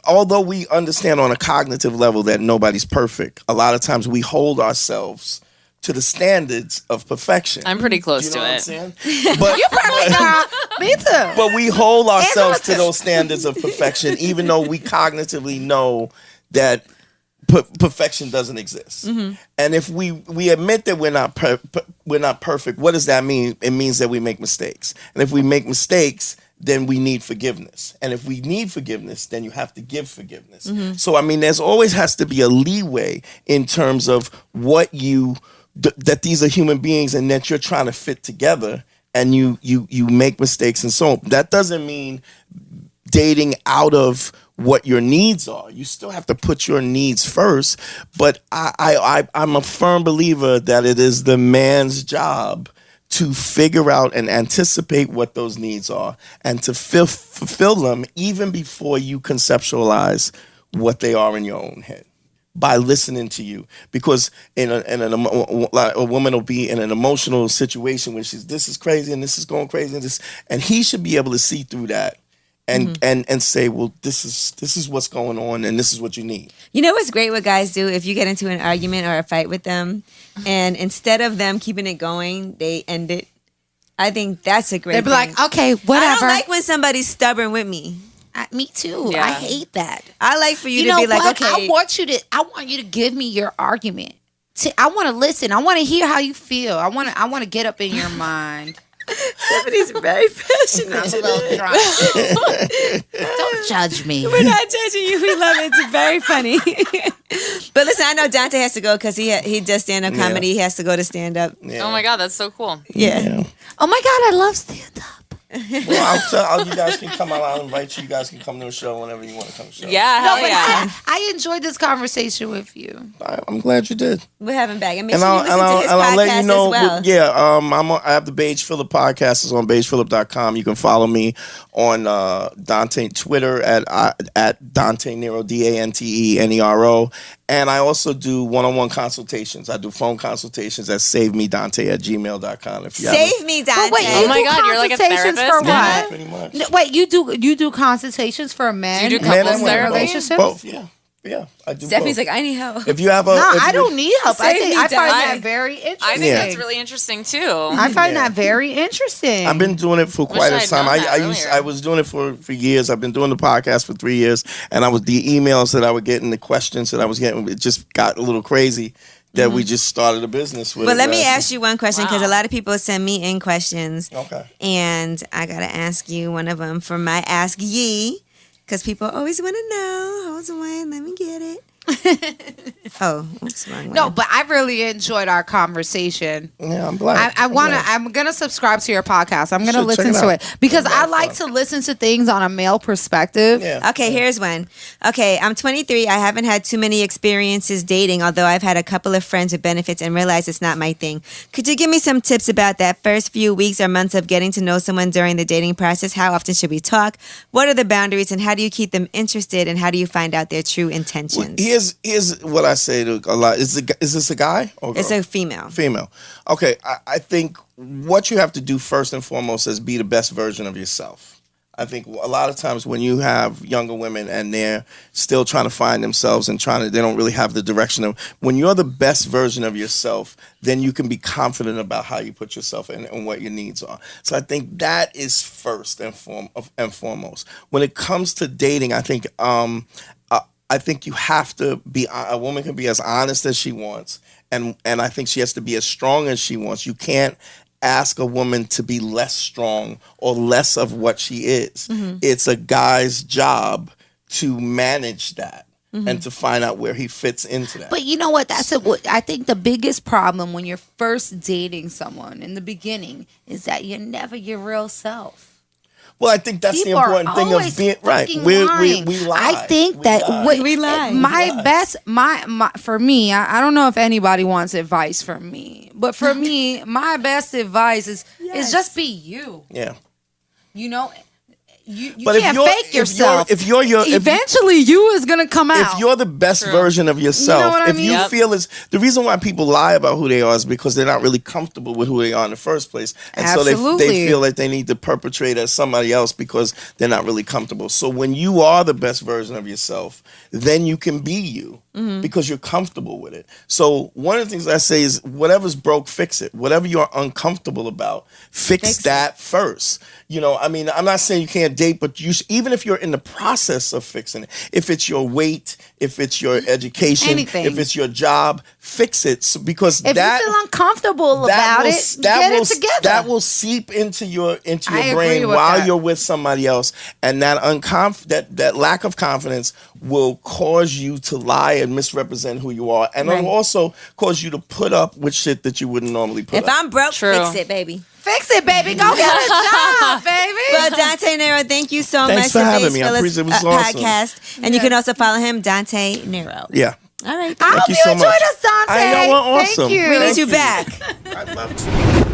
although we understand on a cognitive level that nobody's perfect, a lot of times we hold ourselves to the standards of perfection. I'm pretty close You know to what I'm it. saying? But, You perfect, girl. Me too. but we hold ourselves to those standards of perfection, even though we cognitively know that perfection doesn't exist. And if we admit that we're not perfect, what does that mean? It means that we make mistakes. And if we make mistakes, then we need forgiveness. And if we need forgiveness, then you have to give forgiveness. So, I mean, there's always has to be a leeway in terms of that these are human beings and that you're trying to fit together and you make mistakes and so on. That doesn't mean dating out of what your needs are. You still have to put your needs first. But I'm a firm believer that it is the man's job to figure out and anticipate what those needs are and to fulfill them even before you conceptualize what they are in your own head. By listening to you, because a woman will be in an emotional situation where this is crazy and this is going crazy and he should be able to see through that and say, well, this is what's going on and this is what you need. You know what's great what guys do if you get into an argument or a fight with them and instead of them keeping it going, they end it. I think that's a great They'd be thing. like, okay, whatever. I don't like when somebody's stubborn with me. Me too. Yeah. I hate that. I like for you, You to know be like, what? okay. I want you to give me your argument. I want to listen. I want to hear how you feel. I want to get up in your mind. Stephanie's very passionate. I'm a little drunk. Don't judge me. We're not judging you. We love it. It's very funny. But listen, I know Dante has to go because he does stand-up comedy. He has to go to stand-up. Yeah. Oh my God, that's so cool. Yeah. Oh my God, I love stand up. Well, you guys can come out. I'll invite you. You guys can come to a show whenever you want to come to the show. Yeah, hell yeah. I enjoyed this conversation with you. I'm glad you did. We'll have him back. And make And sure you I'll, listen and I'll, to his and I'll podcast let you know. as well. I have the Beige Phillip podcast. It's on BeigePhillip.com. You can follow me on Dante Twitter at Dante Nero, DanteNero. And I also do one-on-one consultations. I do phone consultations at SaveMeDante@gmail.com. If you Save me, Dante. But wait, Oh you my do God, you're like a consultations therapist for now? what? pretty much. No, wait, you do consultations for men? Do you do and couples women therapy? relationships? Both, yeah. I do Stephanie's both. like, I need help. If you have a, No, if I you- don't need help. I Save me, find Dante. that very interesting. I think Yeah. that's really interesting too. I find that very interesting. I've been doing it for quite I a had time. known that I earlier. was doing it for years. I've been doing the podcast for 3 years, and the emails that I would get and the questions that I was getting, it just got a little crazy. That we just started a business with. But it, let me right? ask you one question because Wow. a lot of people send me in questions. Okay. And I got to ask you one of them for my Ask Yee because people always want to know. Hold on, let me get it. Oh, oops, wrong one. No, but I really enjoyed our conversation. Yeah, I'm glad. I'm gonna subscribe to your podcast. I'm gonna Should check listen it to out. it because It's a I lot of like fun. to listen to things on a male perspective. Yeah. Okay, here's one. Okay, I'm 23. I haven't had too many experiences dating, although I've had a couple of friends with benefits and realized it's not my thing. Could you give me some tips about that first few weeks or months of getting to know someone during the dating process? How often should we talk? What are the boundaries and how do you keep them interested and how do you find out their true intentions? Here's what I say to a lot. Is this a guy or It's girl? a female. Female. Okay, I think what you have to do first and foremost is be the best version of yourself. I think a lot of times when you have younger women and they're still trying to find themselves and they don't really have the direction of, when you're the best version of yourself, then you can be confident about how you put yourself in and what your needs are. So I think that is first and foremost. When it comes to dating, I think you have to be, a woman can be as honest as she wants. And I think she has to be as strong as she wants. You can't ask a woman to be less strong or less of what she is. Mm-hmm. It's a guy's job to manage that and to find out where he fits into that. But you know what? I think the biggest problem when you're first dating someone in the beginning is that you're never your real self. Well, I think that's People the important are thing of always being right. fucking We lying. lie. I think We that lie. We lie. my best for me, I don't know if anybody wants advice from me, but for me, my best advice is just be you. Yeah. You know, you But if can't you're- fake if yourself. if- eventually you is gonna come out. If you're the best version of yourself, You know what I if mean? you Yep. feel the reason why people lie about who they are is because they're not really comfortable with who they are in the first place. And so Absolutely. they feel like they need to perpetrate as somebody else because they're not really comfortable. So when you are the best version of yourself, then you can be you because you're comfortable with it. So one of the things I say is whatever's broke, fix it. Whatever you're uncomfortable about, fix that first. You know, I mean, I'm not saying you can't date, but even if you're in the process of fixing it, if it's your weight, if it's your education, Anything. if it's your job, fix it. So, because if that you feel uncomfortable about it, get it together. That will seep into your I agree brain with while that. you're with somebody else, and that lack of confidence will cause you to lie and misrepresent who you are, and it'll also cause you to put up with shit that you wouldn't normally put If up. I'm broke, True. fix it, baby. Fix it, baby. Go get a job, baby. Well, Dante Nero, thank you so Thanks much for having Beige me. I Phillip's, appreciate it. It was awesome. podcast. And you can also follow him, Dante Nero. Yeah. All right. I hope you you so enjoyed much. us, Dante. I know, we're awesome. Thank you. We need Thank you you. back. I'd love to.